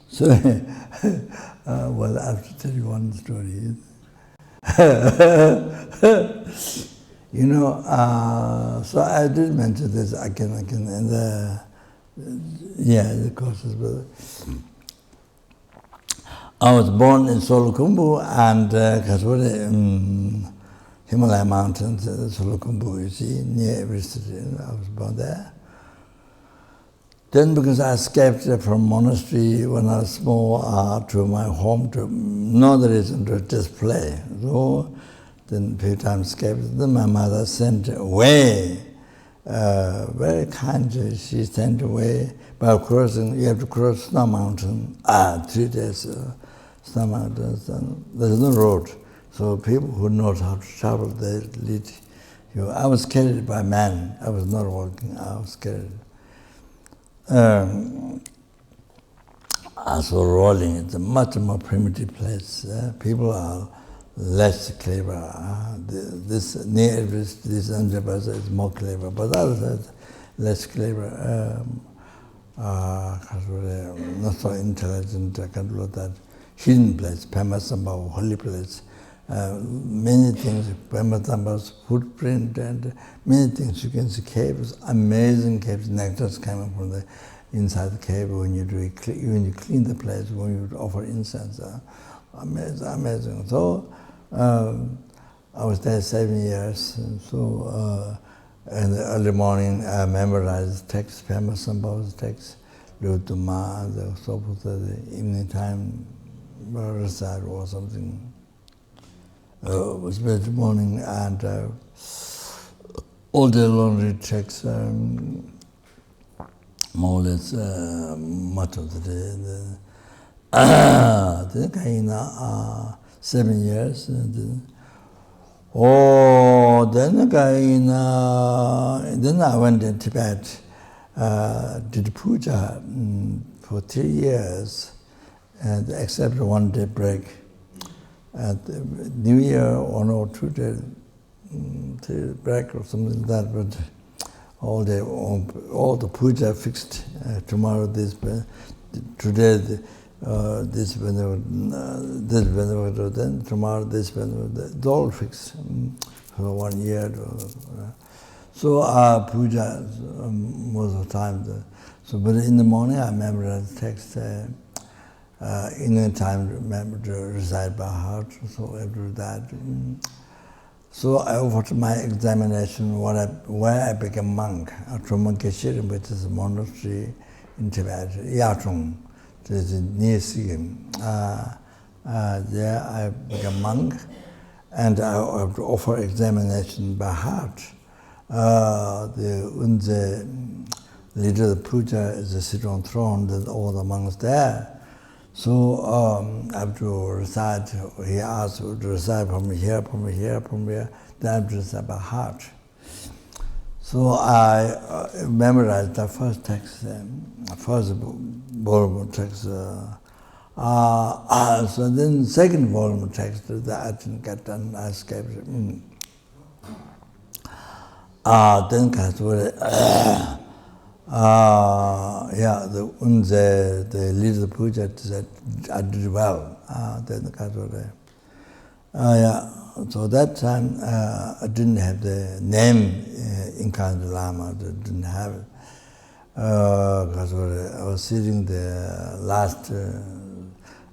So, well, I have to tell you one story. So I did mention this again, in the courses. But I was born in Solukhumbu and Himalaya Mountains, Solukhumbu, you see, near every city. I was born there. Then because I escaped from monastery when I was small to my home, to no other reason to just play. So then a few times escaped. Then my mother sent away, very kindly, she sent away by crossing, you have to cross Snow Mountain, 3 days, Snow Mountains, and there's no road. So people who know how to travel, they lead you. I was carried by man. I was not walking, I was carried. Also rolling, it's a much more primitive place. People are less clever. This near this Andhra is more clever, but others are less clever. Not so intelligent, I can't do that. Hidden place, Pemasambhava, holy place. Many things, Pemasambhava's footprint and many things. You can see caves, amazing caves, nectars coming from the inside the cave when you clean the place, when you offer incense. Amazing. So I was there 7 years. And so in the early morning, I memorized text, Pemasambhava's text, Lutuma, and so forth. The evening time, recite or something. It was mid morning, and all day long read texts, more or less much of the day. Then 7 years. And then I went to Tibet, did puja for 3 years, and except 1 day break. At New Year, 1 or 2 days break or something like that, but all the puja fixed. Tomorrow this, today this Venerable, then tomorrow this Venerable. It's all fixed for 1 year. So puja most of the time. So, but in the morning I memorize the text. In the time, remember to recite by heart, so I do that. So I offered my examination where I became monk at Rinpoche, which is a monastery in Tibet, Yatung, which is near Sikkim. There I became monk, and I have to offer examination by heart. The Unze leader of the puja is a sit on throne, there's all the monks there. So I have to recite, he asked to recite from here, then I have to recite by heart. So I memorized the first text, first volume text. So then second volume text, that I didn't get done, I escaped. Then Yeah, the leader puja said I did well. Then yeah, so that time I didn't have the name Incarnate Lama. I didn't have it. Because I was sitting the last.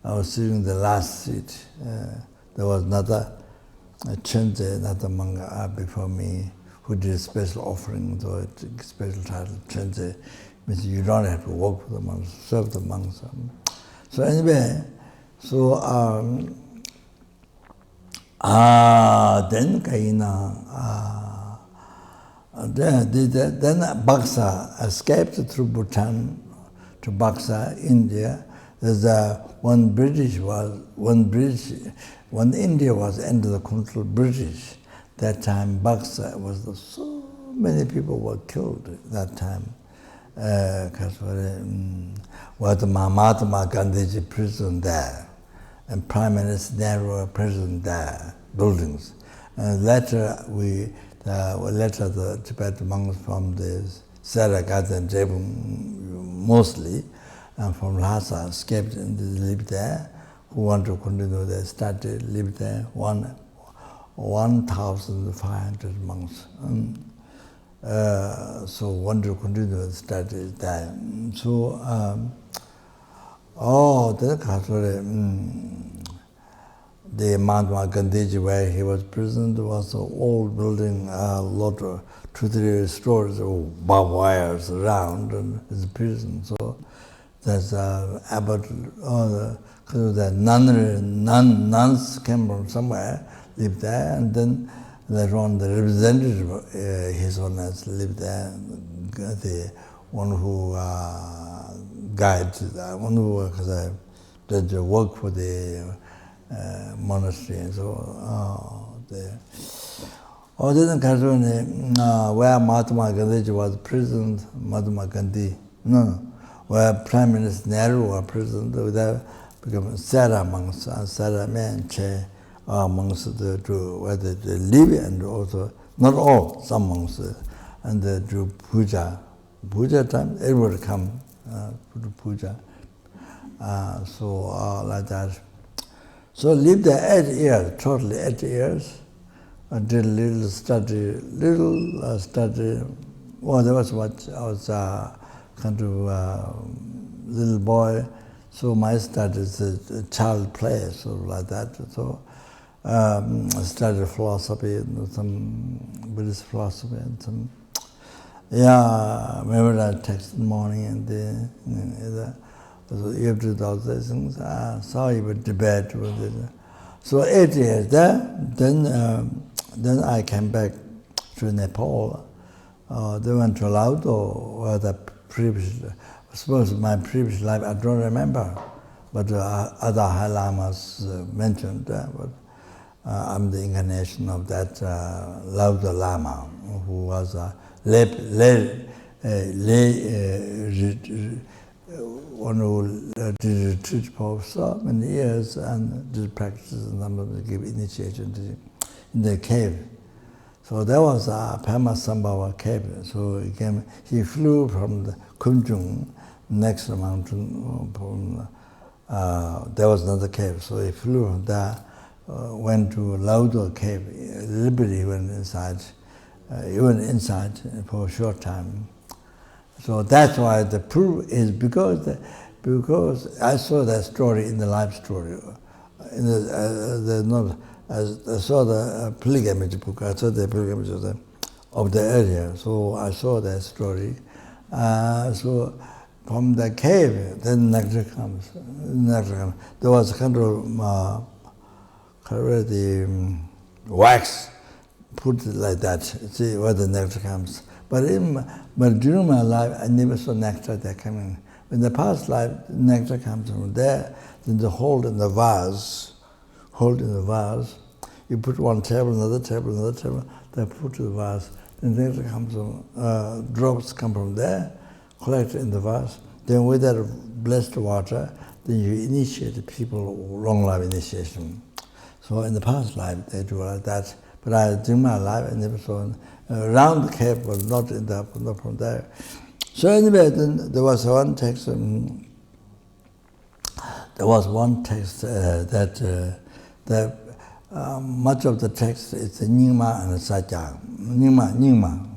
I was sitting the last seat. There was another Chenze, another monk before me, who did a special offering, so it's a special title, Chenze, means you don't have to work for the monks, serve the monks. So anyway, so then Kaina, then Baksa escaped through Bhutan to Baksa, India. There's when India was under the control of British, that time Baksa was so many people were killed at that time. Because was the Mahatma Gandhi prison there, and Prime Minister Nehru prison there, buildings. And later the Tibetan monks from the Sarah Ganden mostly, and from Lhasa escaped and they lived there. Who want to continue, they started lived there. 1,500 monks. So want to continue, started there. So the Mahatma Gandhi, where he was imprisoned, was an old building, a lot of 2-3 stories of barbed wires around, and it's a prison. So there's about the nuns came from somewhere, lived there, and then later on the representative, his Holiness, lived there, the one who guides, one who did the work for the monastery, and so then where Mahatma Gandhi was imprisoned, where Prime Minister Nehru was imprisoned, there became Sara monks, and Sara men monks where they live, and also not all, some monks, and they do puja. Puja time, everybody come to do puja. Like that. So lived there 8 years, totally 8 years. I did little study. Well, that was what I was kind of little boy. So my study is a child play, sort of like that. So I studied philosophy, and some Buddhist philosophy, and some. Yeah, remember that text in the morning, and so you have to do all those things. So you would debate with it. So 8 years there. Then I came back to Nepal. They went to Laudo, where the previous, I suppose my previous life, I don't remember, but other High Lamas mentioned that. But I'm the incarnation of that Laudo Lama, who was a one who did retreat for so many years and did practices and give initiation in the cave. So there was a Pamasambhava cave. So he flew from the Kunjung, next mountain. There was another cave. So he flew from there, went to Laudo cave. Liberty he went inside. He went inside for a short time. So that's why the proof is because I saw that story in the life story. I saw the pilgrimage book. I saw the pilgrimage of the area. So I saw that story. So from the cave, then nectar comes. There was kind of the wax put like that. See where the nectar comes. But during my life, I never saw nectar there coming. In the past life, nectar comes from there. Then the hold in the vase. You put one table, another table, then put to the vase. Then nectar comes from, drops come from there, collected in the vase. Then with that blessed water, then you initiate the people long life initiation. So in the past life, they do like that. But during my life, I never saw around the cave, but not from there. So anyway, then there was one text. That much of the text is Nyingma and Satya. Nyingma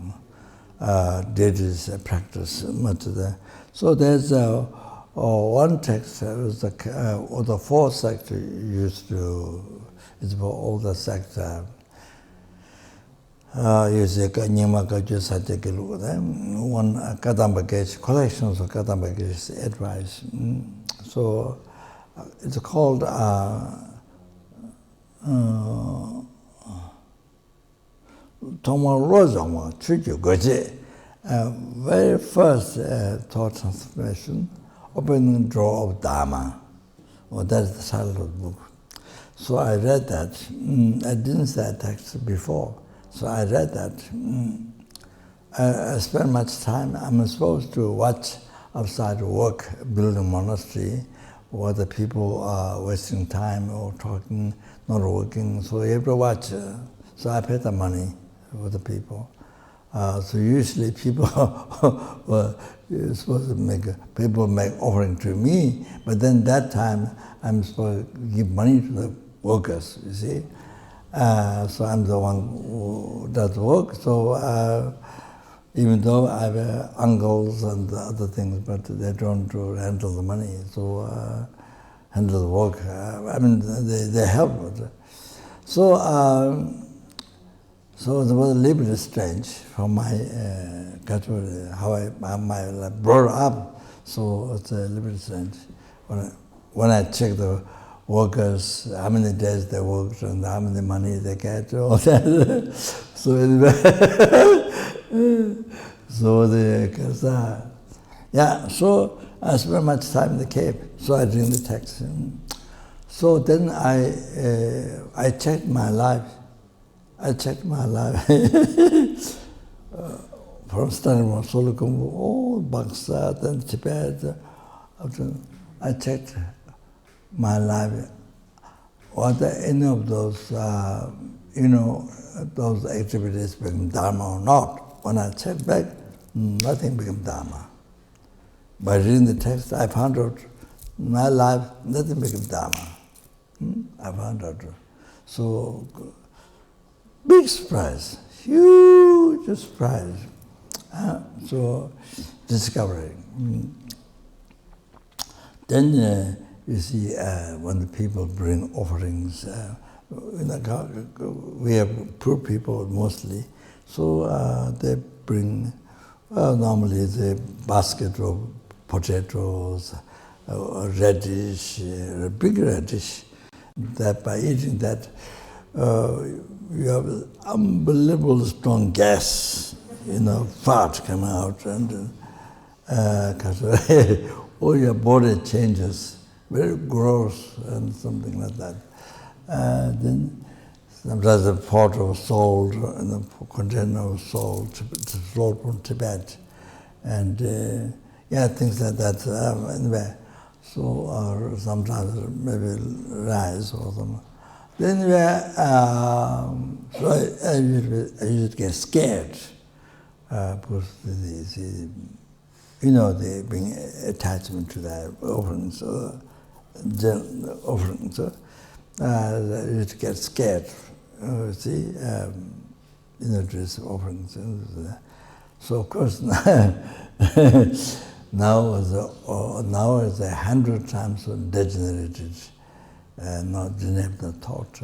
deities practice much of the. So there's one text was the four sects used to. It's for all the sects. Nyingma Kaju Satya Kilu. One Kadamba collections of Kadamba advice. So it's called Toma Rozama Chuju Goje. Very first thought transformation, opening drawer of Dharma. Well, that's the title of the book. So I read that. I didn't say that text before. So I read that. I spent much time. I'm supposed to watch outside work, build a monastery, where the people are wasting time or talking, not working. So you have to watch. So I pay the money for the people. So usually people were supposed to make offering to me, but then that time I'm supposed to give money to the workers, you see. So I'm the one who does work. So even though I have uncles and other things, but they don't handle the money, so handle the work. I mean, they help. So so it was a little bit strange from my culture, how I brought up. So it's a little bit strange. When I check the workers, how many days they worked and how many money they get, all that. So anyway, so I spent much time in the cave. So I read the text. So then I checked my life. From starting from Solokumbu, all Pakistan, then Tibet. I checked my life. Were there any of those, those activities become Dharma or not? When I checked back, nothing became Dharma. By reading the text, I found out my life, nothing became Dharma. I found out. So, big surprise, huge surprise. So, discovering. Then you see, when the people bring offerings, we have poor people mostly, so they bring normally the basket of potatoes, radish, a big radish. That by eating that, you have unbelievable strong gas, fat come out, and all your body changes, very gross and something like that. Then sometimes a pot of salt and a container of salt from Tibet, and things like that. Anyway, so sometimes maybe rice or something. Then so I used to get scared because they bring attachment to that offerings. I used to get scared. To this offerings. So of course now is 100 times so degenerated. Didn't have the thought.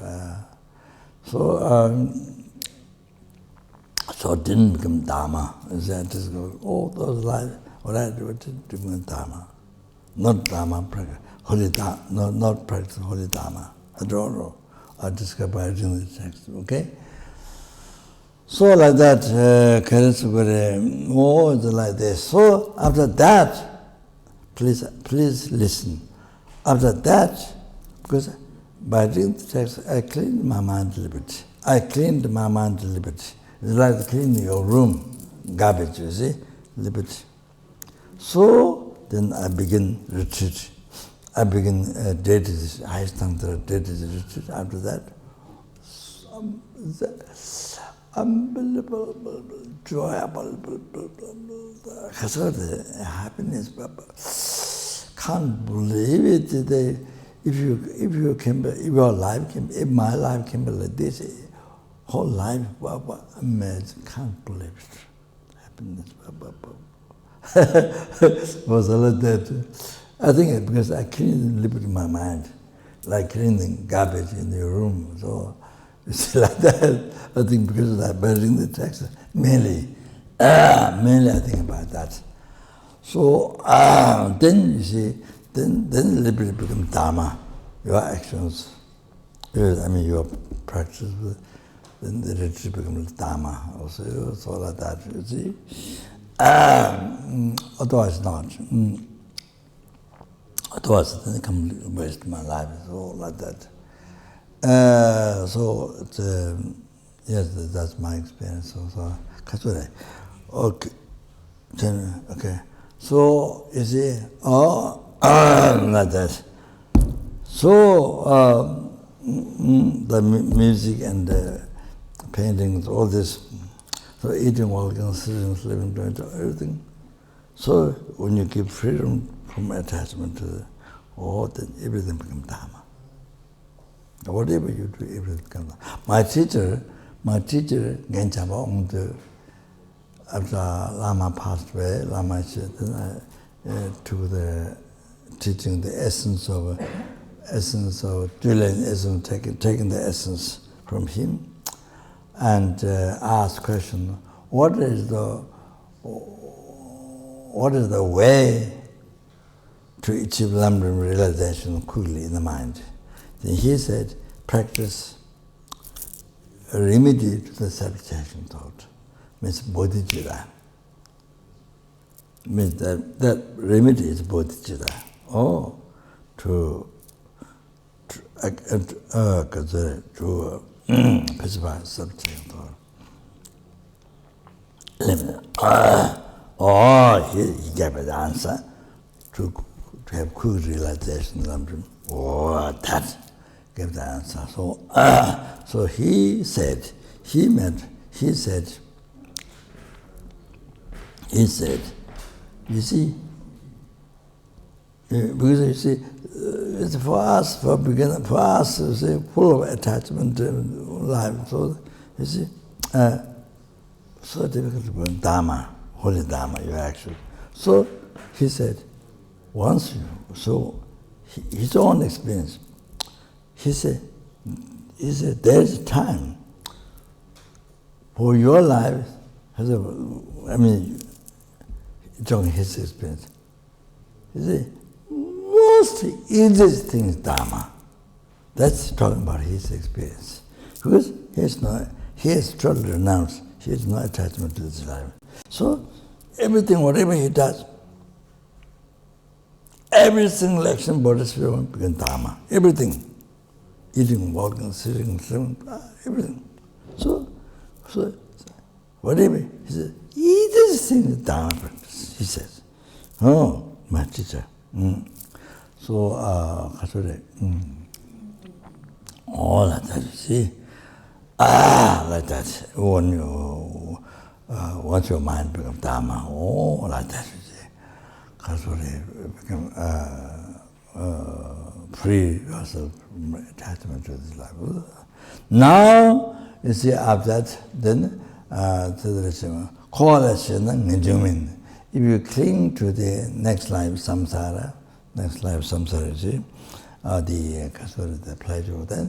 So it didn't become Dharma. Those lives, what I do, it didn't become Dharma. Not Dharma, holy Dharma, not practice holy Dharma. I don't know. I discovered by reading the text, okay? So like that, more like this. So after that, please listen. After that, because by reading the text, I cleaned my mind a little bit. It's like cleaning your room, garbage, you see, a little bit. So then I begin retreat. I begin deities, highest tantra deities retreat. After that, unbelievable, joyable, happiness. Can't believe it. If your life can, if my life can be like this, whole life, amazing, can't believe it. Happiness, was like that. I think because I clean a little bit in my mind, like cleaning garbage in your room. So it's like that. I think because of that, but in the text, mainly I think about that. So then you see, then a little bit become Dharma, your actions, your practice, then the retreat becomes Dharma also, so like that, you see. Otherwise not. Otherwise then it can waste my life, so like that. So it's, yes, that's my experience. So okay. Okay. So you see, like that. So the music and the paintings, all this. So eating, walking, sitting, sleeping, doing everything. So when you give freedom from attachment to the, then everything becomes Dharma. Whatever you do, everything becomes Dharma. My teacher, Genchaba, after Lama passed away, Lama said, to the teaching the essence of Julian essence, taking the essence from him, and asked question: what is the way to achieve enlightenment realization quickly in the mind? Then he said, practice a remedy to the satisfaction thought. Means bodhicitta. Means that remedy is bodhicitta. To specify subject thought. He gave the answer to have quick realization. That gave the answer. So he said, you see, because you see, it's for us, for you see, full of attachment to life. So you see, so difficult to bring Dharma, holy Dharma, your action. So he said, his own experience, he said, there's a time for your life, during his experience. He said, most easiest thing is Dharma. That's talking about his experience. Because he has totally renounced, he has no attachment to this life. So everything, whatever he does, every single action, bodhisattva becomes Dharma. Everything. Eating, walking, sitting, sleeping, everything. So whatever, he says, easiest thing is Dharma practice, he says. My teacher. So, all like that, you see. Like that. Once your mind becomes Dharma, like that, you see. Become free yourself from attachment to this life. Now, you see, after that, then, if you cling to the next life samsara, you see, the pleasure of that,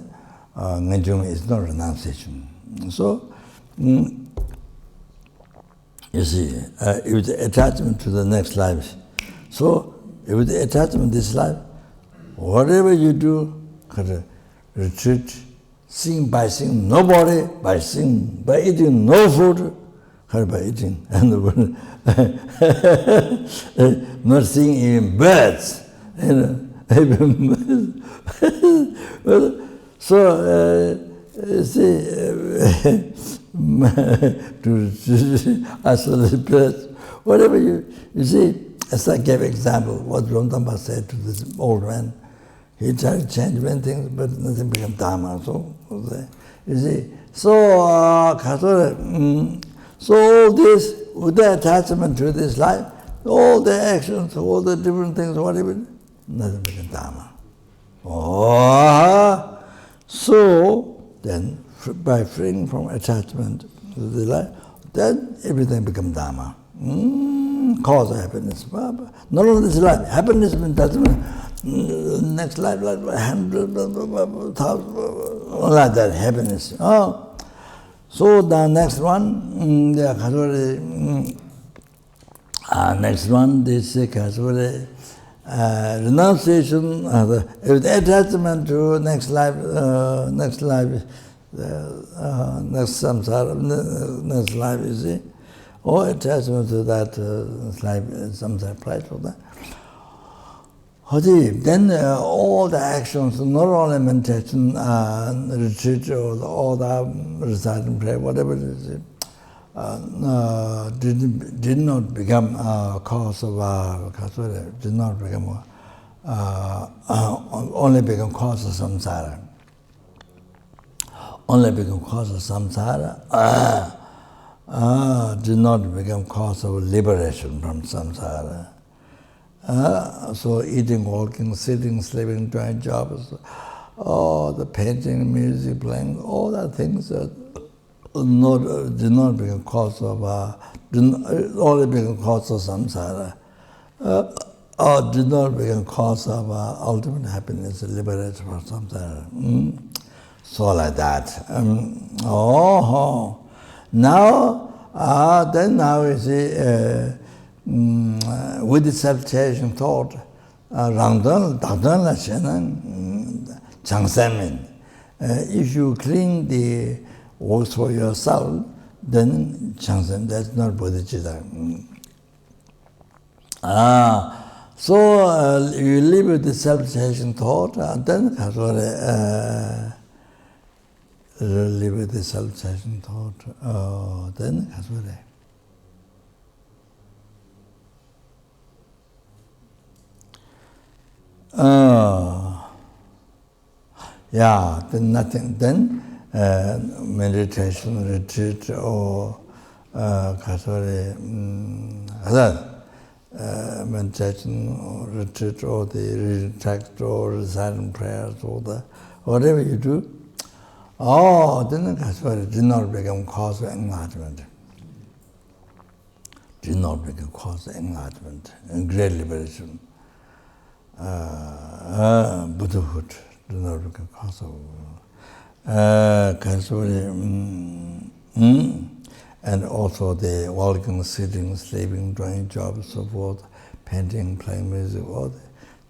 is not renunciation. So, you see, if the attachment to the next life, so if the attachment to this life, whatever you do, retreat, sing by sing, nobody, by sing, by eating no food, by eating, and not seeing even birds, So, see, to isolate birds, whatever you see, as I gave example, what Dromtopa said to this old man, He tried to change many things, but nothing became Dharma. So, you see, so all this, with the attachment to this life, all the actions, all the different things, whatever, nothing became Dharma. So then, by freeing from attachment to the life, then everything becomes Dharma. Cause of happiness. Not only this life, happiness doesn't mean next life, 100,000, like that, happiness. So the next one, next one, this renunciation, with attachment to next life, next samsara, next life, you see, or attachment to that life, samsara price for that. Then all the actions, not only meditation, retreat, or all the reciting prayer, whatever it is, did not become a cause of did not become only become cause of samsara. Only become cause of samsara. Did not become cause of liberation from samsara. So eating, walking, sitting, sleeping, doing jobs, all the painting, music, playing, all the things that did not become cause of only become cause of samsara, or did not become cause of ultimate happiness, liberation from samsara. So like that. Now, then now you see, with the self-chasing thought, if you clean the works for yourself, then changsen, that's not bodhicitta. So you live with the self-chasing thought, and then live with the self-chasing thought, then then nothing. Then meditation, retreat, or meditation, or retreat, or the reading text, or reciting prayers, or the whatever you do. Then did not become cause of enlightenment. Did not become cause of enlightenment and great liberation. Buddhahood did not become cause of and also the walking, sitting, sleeping, doing jobs, so forth, painting, playing music, all that,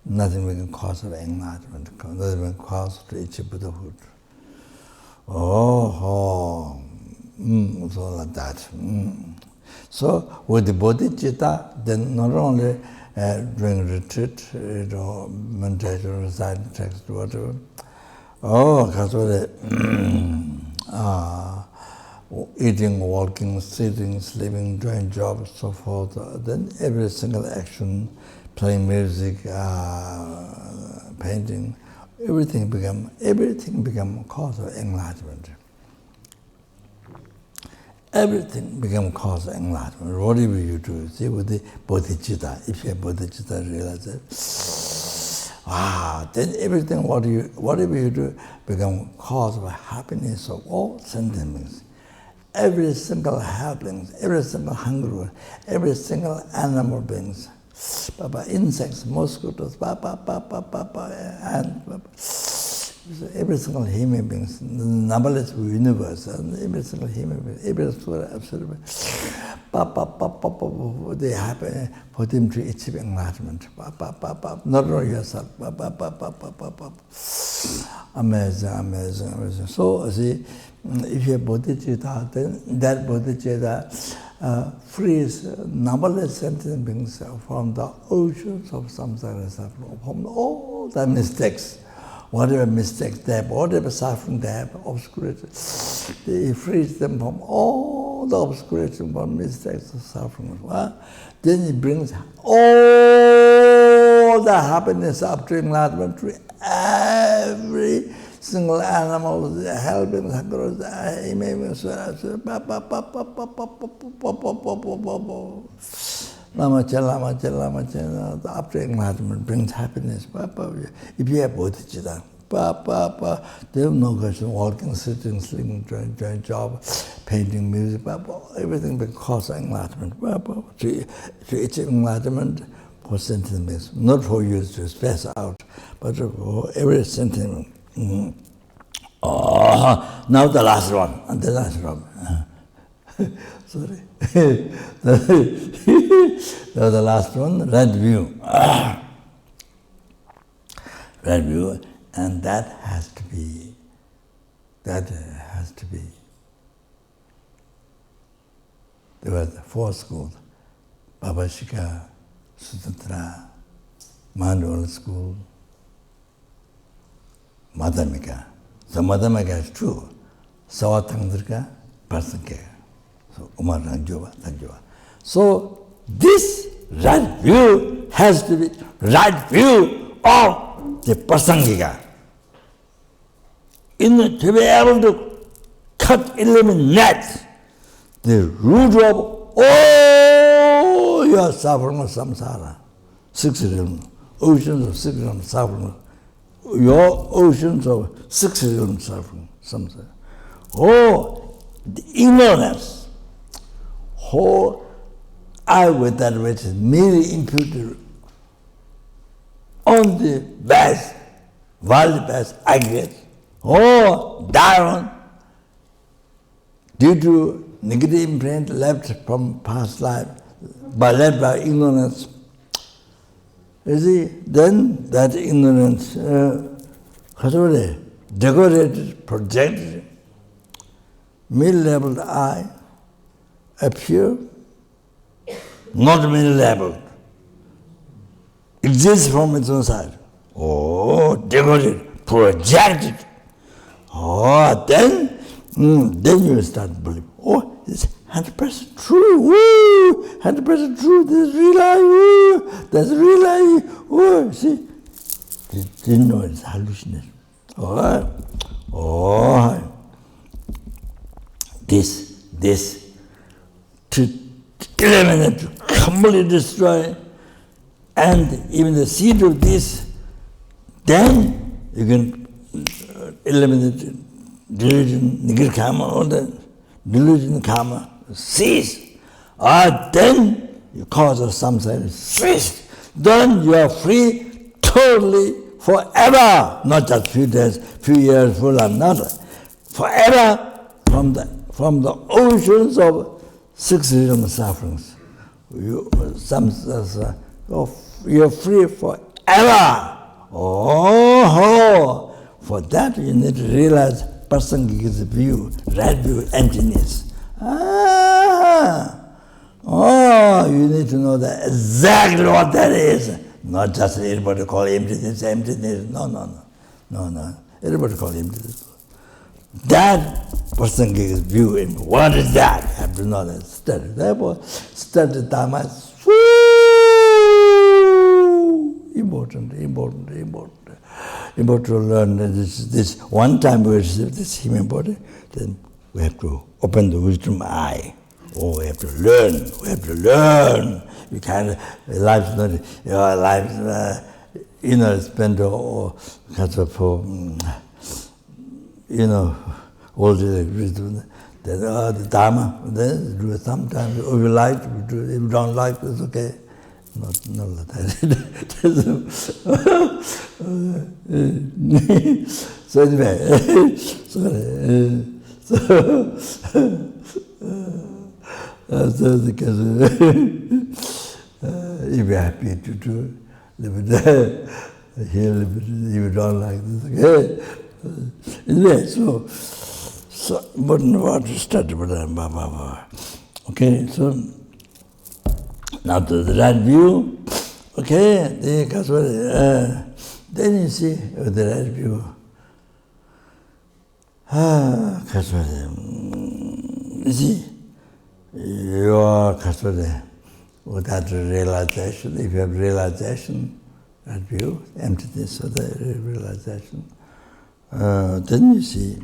nothing became cause of enlightenment, nothing became cause to reach Buddhahood. So like that. So with the bodhicitta, then not only during retreat, meditation, reciting text, whatever. Eating, walking, sitting, sleeping, doing jobs, so forth. Then every single action, playing music, painting, everything become cause of enlightenment. Everything become cause of enlightenment. Whatever you do, see, with the bodhicitta, if you have bodhicitta, realize it. Then everything, whatever you do, become cause of happiness of all sentient beings. Every single helping, every single hungry, every single animal beings, insects, mosquitoes, and every single human beings, numberless universe, and every single human being, every surah, absolutely, they happen for them to achieve enlightenment. Not only yourself. Amazing, amazing, amazing. So, see, if you have bodhicitta, then that bodhicitta frees numberless sentient beings from the oceans of samsara suffering, from all the mistakes. Whatever mistakes they have, whatever suffering they have, obscurity, he frees them from all the obscurity, from mistakes of suffering. Then he brings all the happiness up to enlightenment to every single animal, helping up to enlightenment brings happiness. If you have bodhicitta, they have no question, walking, sitting, sleeping, doing job, painting, music, everything because of enlightenment. To achieve enlightenment for sentient beings, not for you to space out, but for every sentient being. Now the last one, sorry. Now the last one, right view. Right view, and that has to be. There were the four schools: Babashika, Sutantra, Manual school, Madhyamika. So Madhyamika is true. Savatangdrika, Prasanka. So Umar Tanjava. So this right view has to be right view of the Prasangika. To be able to eliminate the root of all your suffering of samsara, 6 realms, oceans of 6 realms suffering, your oceans of 6 realms suffering, samsara. Oh, the ignorance, I with that which is merely imputed on the best, worldly best aggregate, down due to negative imprint left from past life, left by ignorance. You see, then that ignorance, decorated, projected, mid-leveled I appear, not mid-leveled, exists from its own side. Decorated, projected. Then you start believing, it's 100% true, 100% true, this is real life, that's real life, see? They didn't know it's hallucination. This, to eliminate, to completely destroy, and even the seed of this, then you can eliminate delusion, nigir karma, all that delusion karma, cease. Then you cause of samsara, cease. Then you are free totally forever, not just few days, few years, full and another. Forever from the oceans of 6 realm sufferings. You're free forever. For that you need to realize Prasangika's view, right view, emptiness. You need to know that exactly what that is. Not just everybody call emptiness. No. Everybody call emptiness. That Prasangika's view, and what is that? You have to know that. Study. Therefore, study Dharma is important to learn this. One time we receive this human body, then we have to open the wisdom eye. We have to learn. You can't, life's not, your life, spend all the wisdom. Then the Dharma, then do it sometimes. If you like, do it. If you don't like, it's okay. Not like that. So anyway, because if you're happy to do, live it there. Here, live it. If you don't like this, okay. Anyway, so important what to study, okay. So now to the right view, okay. Then you see with the right view. You see, you are with that realization. If you have realization, that view, emptiness of the realization. Then you see,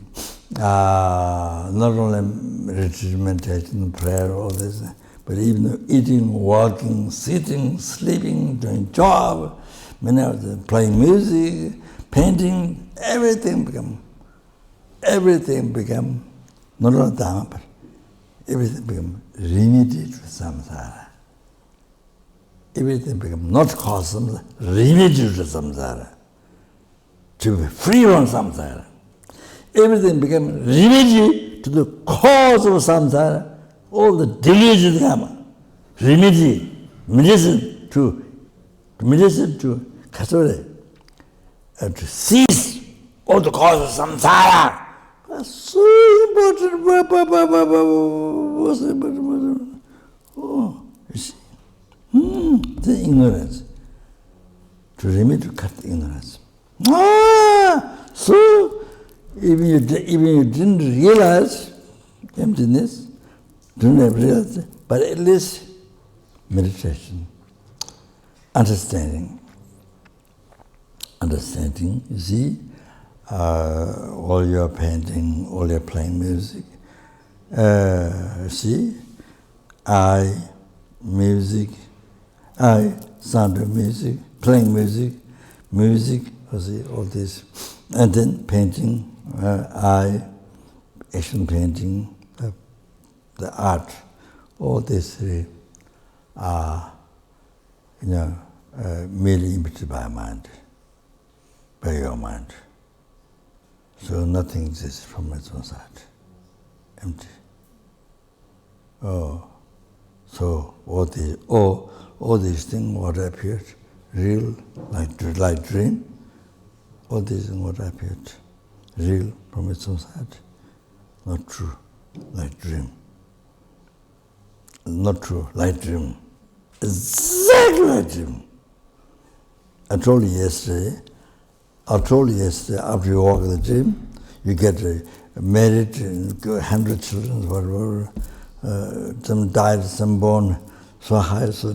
not only meditation, prayer, all this, but even eating, walking, sitting, sleeping, doing job, playing music, painting, everything become not only Dharma, but everything become remedy to samsara. Everything become not cause samsara, remedy to samsara. To be free from samsara. Everything become remedy to the cause of samsara, all the delusion karma. Remedy, medicine to kasore, to cease all the cause of samsara. That's so important. Oh, you see. The ignorance. To remedy to cut the ignorance. So even you didn't realize emptiness, didn't realize it, but at least meditation, understanding, you see, all your painting, all your playing music, see, sound of music, playing music, see, all this, and then painting, action painting, the art, all these three are, merely imitated by mind, by your mind. So nothing exists from its own side, empty. Oh, so all these things, what appeared, real, like dream, all these things what appeared, real from its own side, not true, like dream. Not true, like dream. Exactly like dream. I told you yesterday, after you walk the dream, you get married, 100 children, whatever. Some died, some born so high, so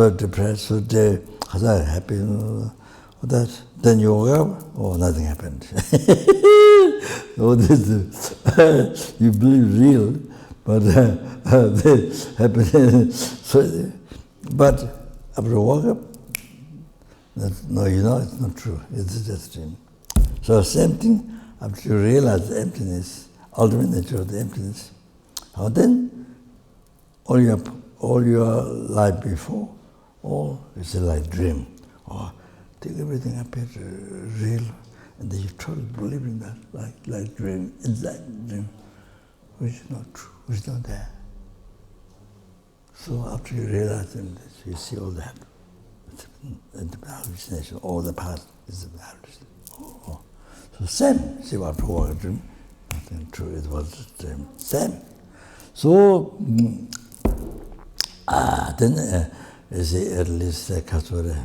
depressed, so happy, that. Then you woke up, nothing happened. This you believe real, but they happen. So, but after you woke up, no, it's not true. It's just dream. So same thing, after you realize the emptiness, ultimate nature of the emptiness, then all your life before, all is like dream. Take everything appears real, and then you totally believe in that, like dream, exact dream, which is not true, which is not there. So after you realize this, you see all that. It's the hallucination, all the past is the hallucination. So same, see what was a dream, nothing true, it was a dream, same. So then you see at least Kasura,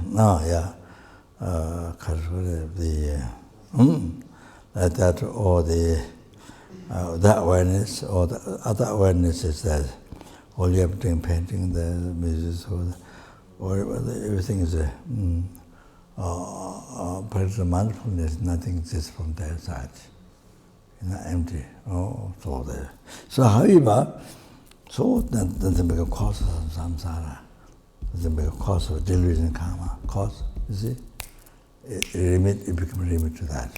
that or that awareness, or the other awareness is that all you have to do painting, the music, or everything is practice of mindfulness, nothing exists from their side. Empty. So there. So however, so that doesn't become cause of samsara, doesn't become cause of delusion karma, cause, you see? It becomes a remedy to that.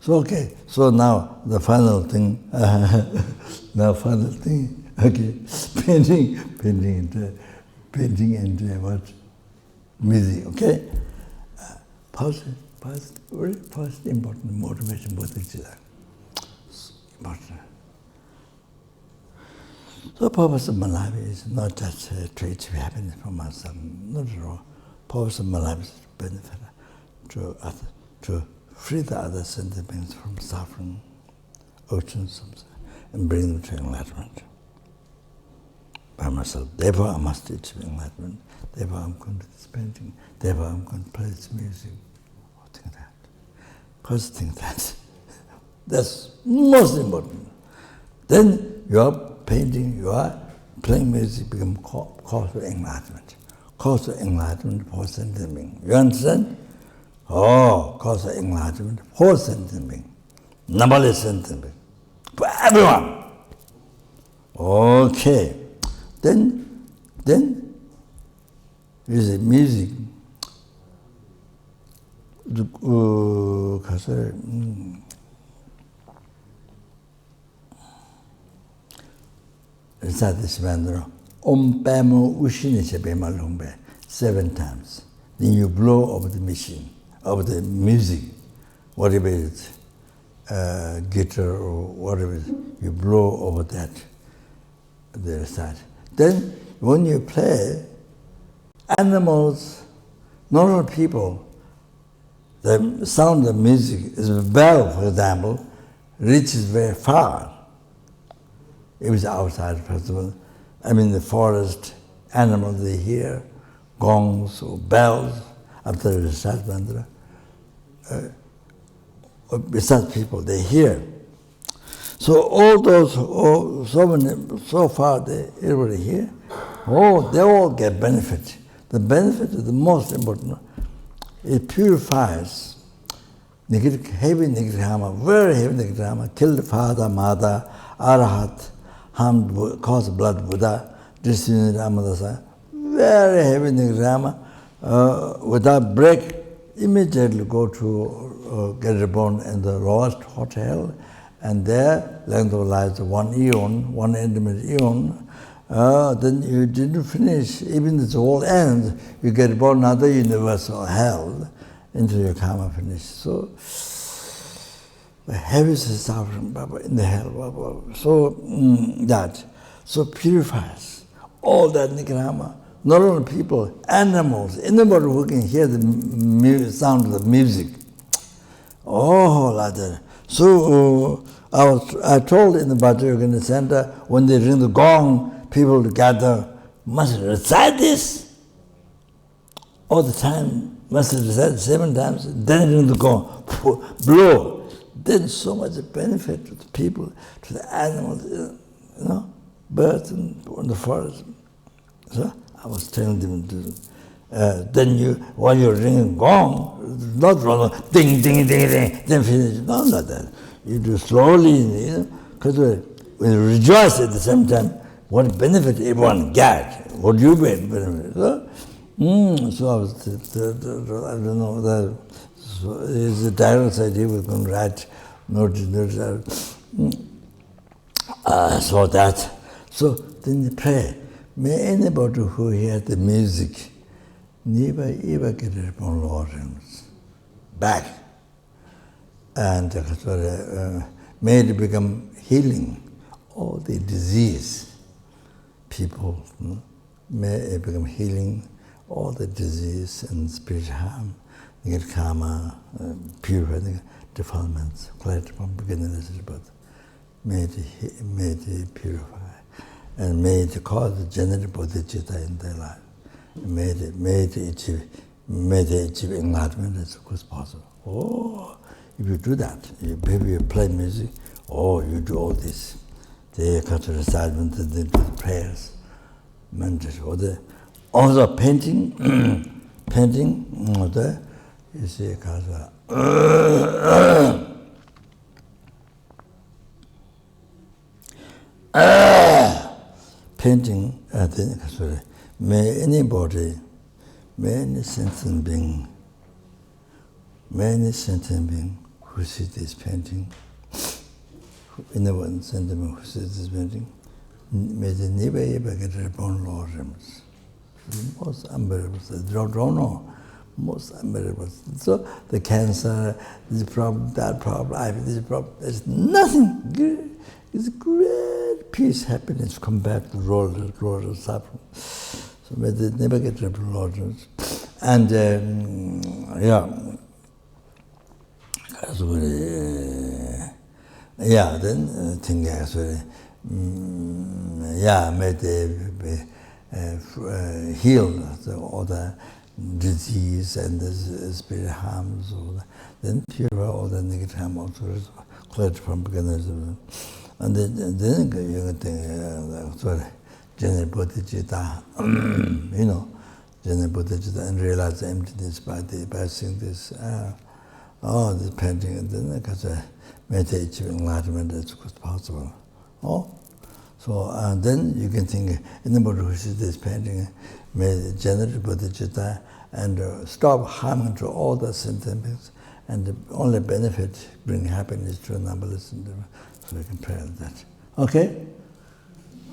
So okay, so now the final thing, okay, painting and what? Music, okay? Very first important motivation, both each other. Important. So purpose of my life is not just to achieve happiness for myself, not at all. Purpose of my life is to benefit, to free the other sentient beings from suffering, oceans, and bring them to enlightenment by myself. Therefore, I must achieve enlightenment. Therefore, I'm going to this painting. Therefore, I'm going to play this music. Or think that. First think that. That's most important. Then you are painting, you are playing music, become cause of enlightenment, cause of enlightenment, for sentient being. You understand? Oh, cause of enlightenment, for sentient being. Numberless sentient being. For everyone. Okay. Then is the music. Recite this mantra. Om Pamo Ushinicha Bemalumbe 7 times. Then you blow over the machine, over the music, whatever it is, guitar or whatever it is, you blow over that, the recite. Then when you play, animals, normal people, the sound of music is a bell, for example, reaches very far. It was outside festival. I mean, the forest animals, they hear gongs or bells after the recite mantra. Besides people, they hear. So all those, so far everybody hear. Oh, they all get benefit. The benefit is the most important. It purifies negative, heavy negative karma, very heavy negative karma. Killed father, mother, arahat, harmed, caused blood Buddha, disunity Amadasa. Very heavy negative karma. Without break, immediately go to get reborn in the lowest hotel, and there length of life is 1 eon, 1 intimate eon. Then you didn't finish, even if the whole ends, you get born another universal hell until your karma finish. So the heaviest suffering in the hell. So so purifies all that nikarama. Not only people, animals, anybody who can hear the sound of the music. Oh, like that. So I told in the Bhajan Center, when they ring the gong, people gather, must recite this all the time, must recite 7 times, then ring the gong, blow. Then so much benefit to the people, to the animals, birds in the forest. So I was telling them to, then while you're ringing gong, not wrong, ding, ding, ding, ding, then finish. Not like that. You do slowly, because when you rejoice at the same time, what benefit everyone get? What you benefit? So I was, I don't know, it's the director's idea, we're going to write notes. So that. So then you pray. May anybody who hears the music never ever get it from Lord back. And may it become healing all the disease. People, may it become healing all the disease and spiritual harm, negative karma, purify the defilements, clarity from beginningless birth. May it purify, and may it cause the genetic bodhicitta in their life. May they achieve enlightenment as quick as possible. Oh, if you do that, maybe you play music, you do all this. They come to recitement, they do the prayers, mantras, also painting, you see, painting, I think, may anybody, any sentient being who sees this painting, anyone sentient being who sees this painting, may they never ever get reborn Lord Renounce. The most unbearable, don't know, most unbearable. So the cancer, this problem, that problem, this problem, there's nothing. It's great peace, happiness compared to road of suffering. So may they never get rid of Lord. And then think actually, may they be healed all the disease and the spirit harms, then purify all the negative harm also, clarity from beginners. And then you can think, general bodhicitta, Jana Bodhicitta and realize the emptiness by seeing this, this painting, and then because meditation, enlightenment is possible. So then you can think, anybody who sees this painting may generate bodhicitta and stop harming to all the sentient beings, and the only benefit bring happiness to numberless endeavor. So you can pray like that. Okay?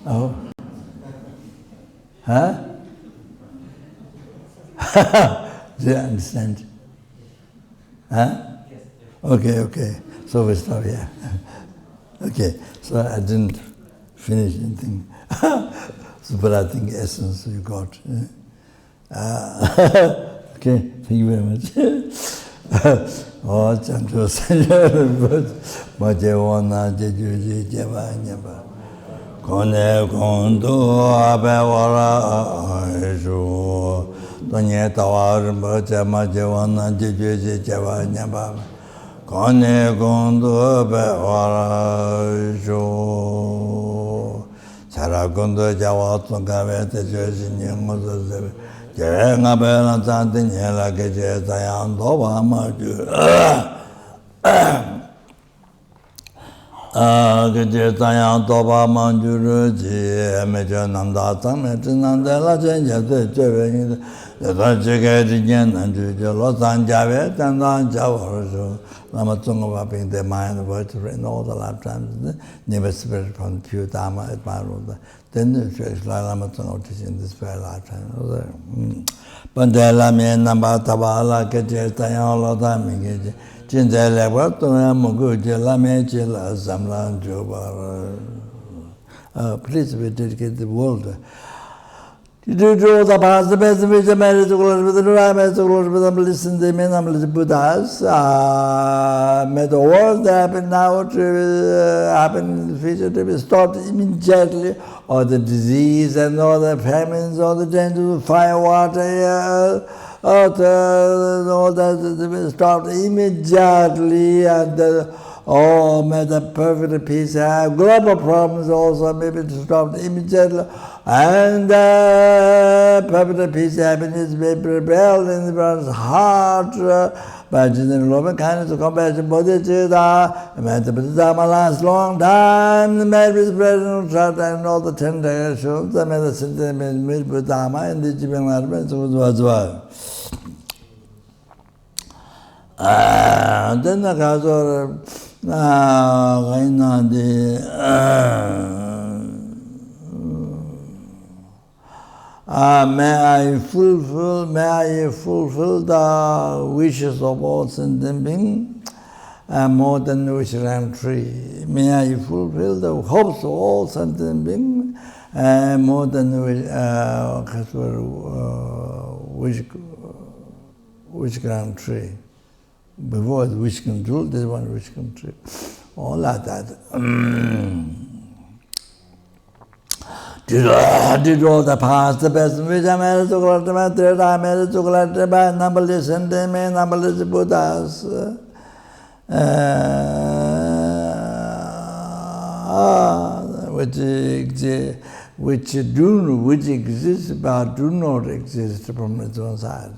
Oh. Huh? Do you understand? Huh? Okay. So we stop here. Okay, so I didn't finish anything. So, but I think essence you got. Okay, thank you very much. Oh, Chancho Sanjay, Majewana, Jeju, Jeva, Nyaba. Kone Kondo, Abewara, Aishu, Donye Tawar, Majewana, Jeju, Jeva, Nyaba. Kone Kondo, Abewara, Aishu. Saragondo, Jawa, Tongawe, Jeju, Nyama, Jenga Bela Tantinyela, Gajet, Tayan, Doba, Maju. Gajetayan Toba Manjuruji, Major Nandata, Metinandela, Jenja, the Rajagajan and Los Anjave, and Anjava, Lamatunga being the mind of virtue in all the lifetimes, never spirit from pure Dharma at my road. Then the church Lamatunga in this very lifetime. Pandela me number Tabala, Gajetayan, Lodaming. Jindele Watuna Muguja Lamejila Zamlan Jobar. Please we dedicate the world. You do draw the past, the best of which I married to glory with the right to glory with them, listen to me, I'm the Buddhas. May the world that happen now to happen in the future to be stopped immediately, or the disease and all the famines, all the dangers of fire, water, all that to be stopped immediately, and may the perfect peace have global problems also maybe to stop immediately, and perfect peace happiness may prevail in everyone's heart by genuine love and kindness of compassion, bodhicitta, and may the Dharma last long time, the may be spread and trust and all the 10 directions, and may the sentient meet with Dharma and the achieving enlightenment as well. Then the Kazor may I fulfill the wishes of all sentient beings, more than the wish and tree. May I fulfill the hopes of all sentient beings, more than the wish grand tree. Before the wish control, this one wish control. All like that. Did all the past, the best which I made to collect my thread, I made to collect by numberless and they may numberless Buddhas. Which exist but do not exist from its own side.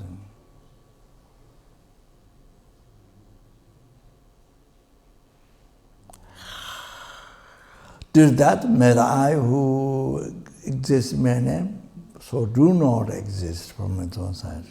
Did that may I who exist in my name, so do not exist from its own side.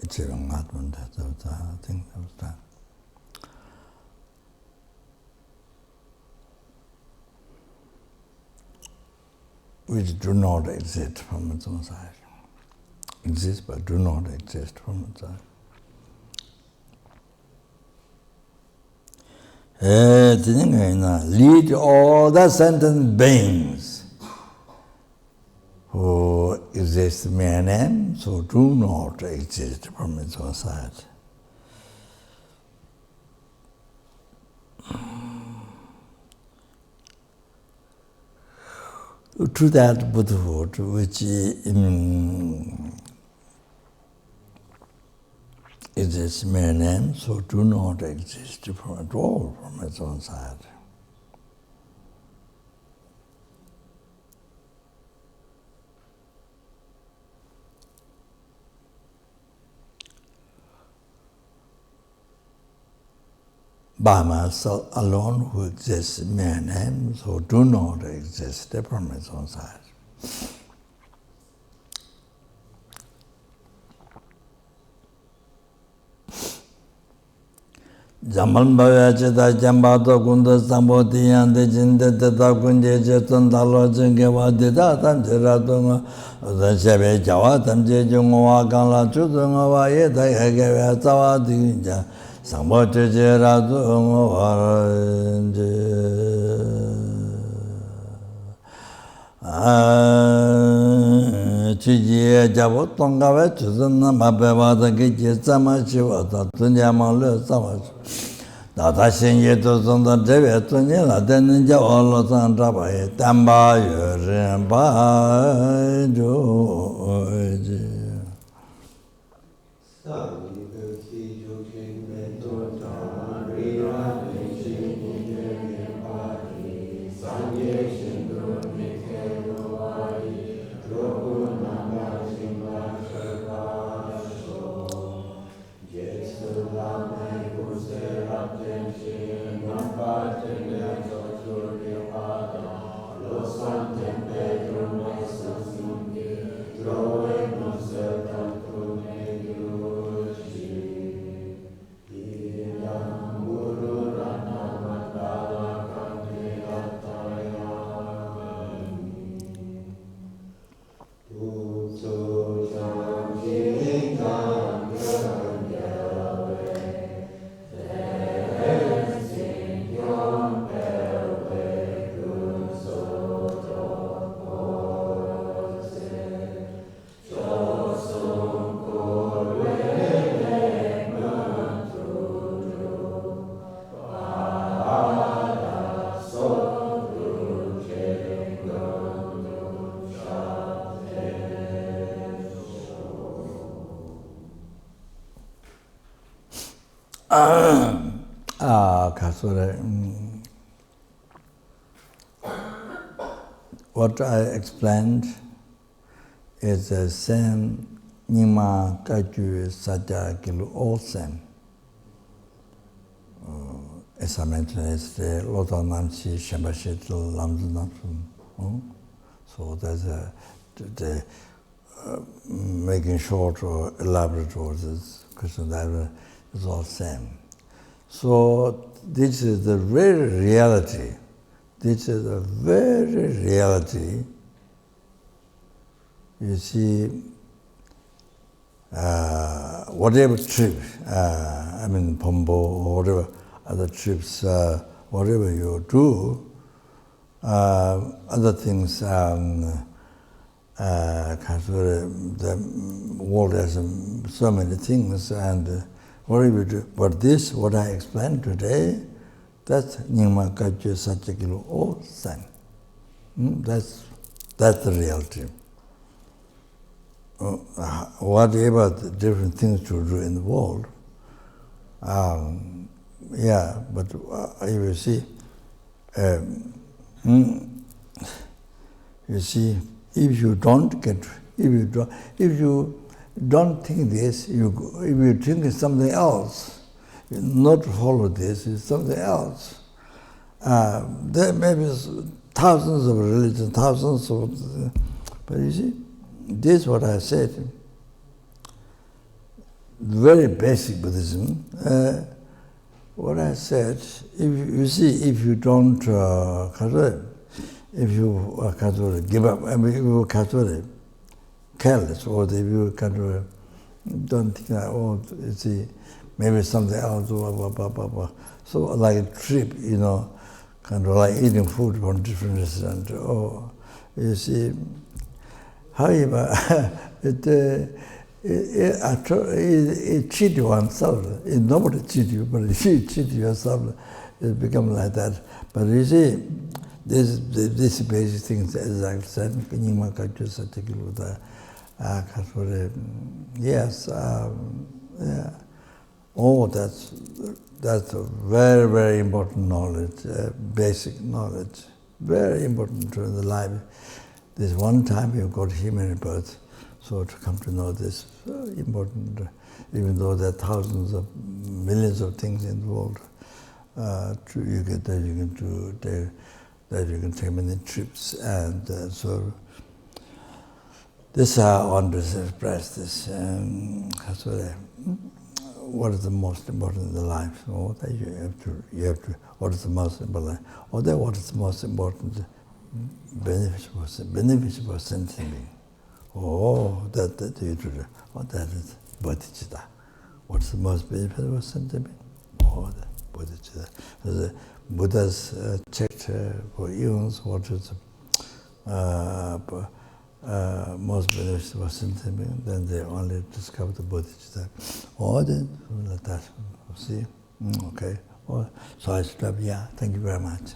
It's a enlightenment, that's the thing that was done. which do not exist from its own side. Exist but do not exist from its side. Lead all the sentient beings who exist in mere name, so do not exist from its own side. To that Buddhahood which exists in mere name, so do not exist from at all from its own side. Dharma alone who exists in mere name, so do not exist from its own side. Jamal Bhavachita Jambata Kunda Samboti and the Jindata Kunja Chetan Dalo Jingawa Dida Tanjiratunga, the Shebe Jawatam Jejunga Gala Chudunga Yeta Hagava Tawadinja, Samboti Jeratunga Chiji Javotonga Vechuzana Mabevada Gijama Chivata Tunyamala Savage. Data Shinyeto Sonda Devetunia, then Jawala Sandrabai, Tamba Yurimba Joji. What I explained is the same Nima Kaju Satya Kilu all same. As I mentioned, it's the Lota Namchi Shembashit Lamzunapsum. So there's the making short or elaborate words, because that is all same. So this is the very reality. This is the very reality. You see, whatever trip, Pombo or whatever other trips, whatever you do, other things, the world has so many things, and whatever you do. But this, what I explained today, that's Nyingma Kajju Satyakilu all same. That's the reality. Whatever the different things to do in the world, but you see, if you don't think this, if you think something else, not follow this, is something else. There may be thousands of religions, thousands of, but you see, this is what I said. Very basic Buddhism. What I said, if you don't, if you are kind of give up, I mean, if you are kind of careless, or if you kind of don't think that, oh, you see, maybe something else, blah, blah, blah, blah, blah. So like a trip, kind of like eating food from different restaurants. Oh, you see, however, it cheat oneself. Nobody cheat you, but if you cheat yourself, it becomes like that. But you see, this basic things, as I said, yes, yeah. Oh, that's a very, very important knowledge, basic knowledge, very important to the life. This one time you got human birth, so to come to know this, very important, even though there are thousands of millions of things in the world, you get that you can do, that you can take many trips, and so this is how I want to express this. What is the most important in the life? Oh, that you have to. What is the most important? Or that what is the most important? Beneficial sentient being. Oh, that you do. Oh, that is bodhicitta. What's the most beneficial sentient being? Oh, the bodhicitta. The Buddhas checked for eons what is most beneficial sentient being. Then they only discovered the bodhicitta. Oh, then like that. See? Okay. Oh, so I stop. Yeah. Thank you very much.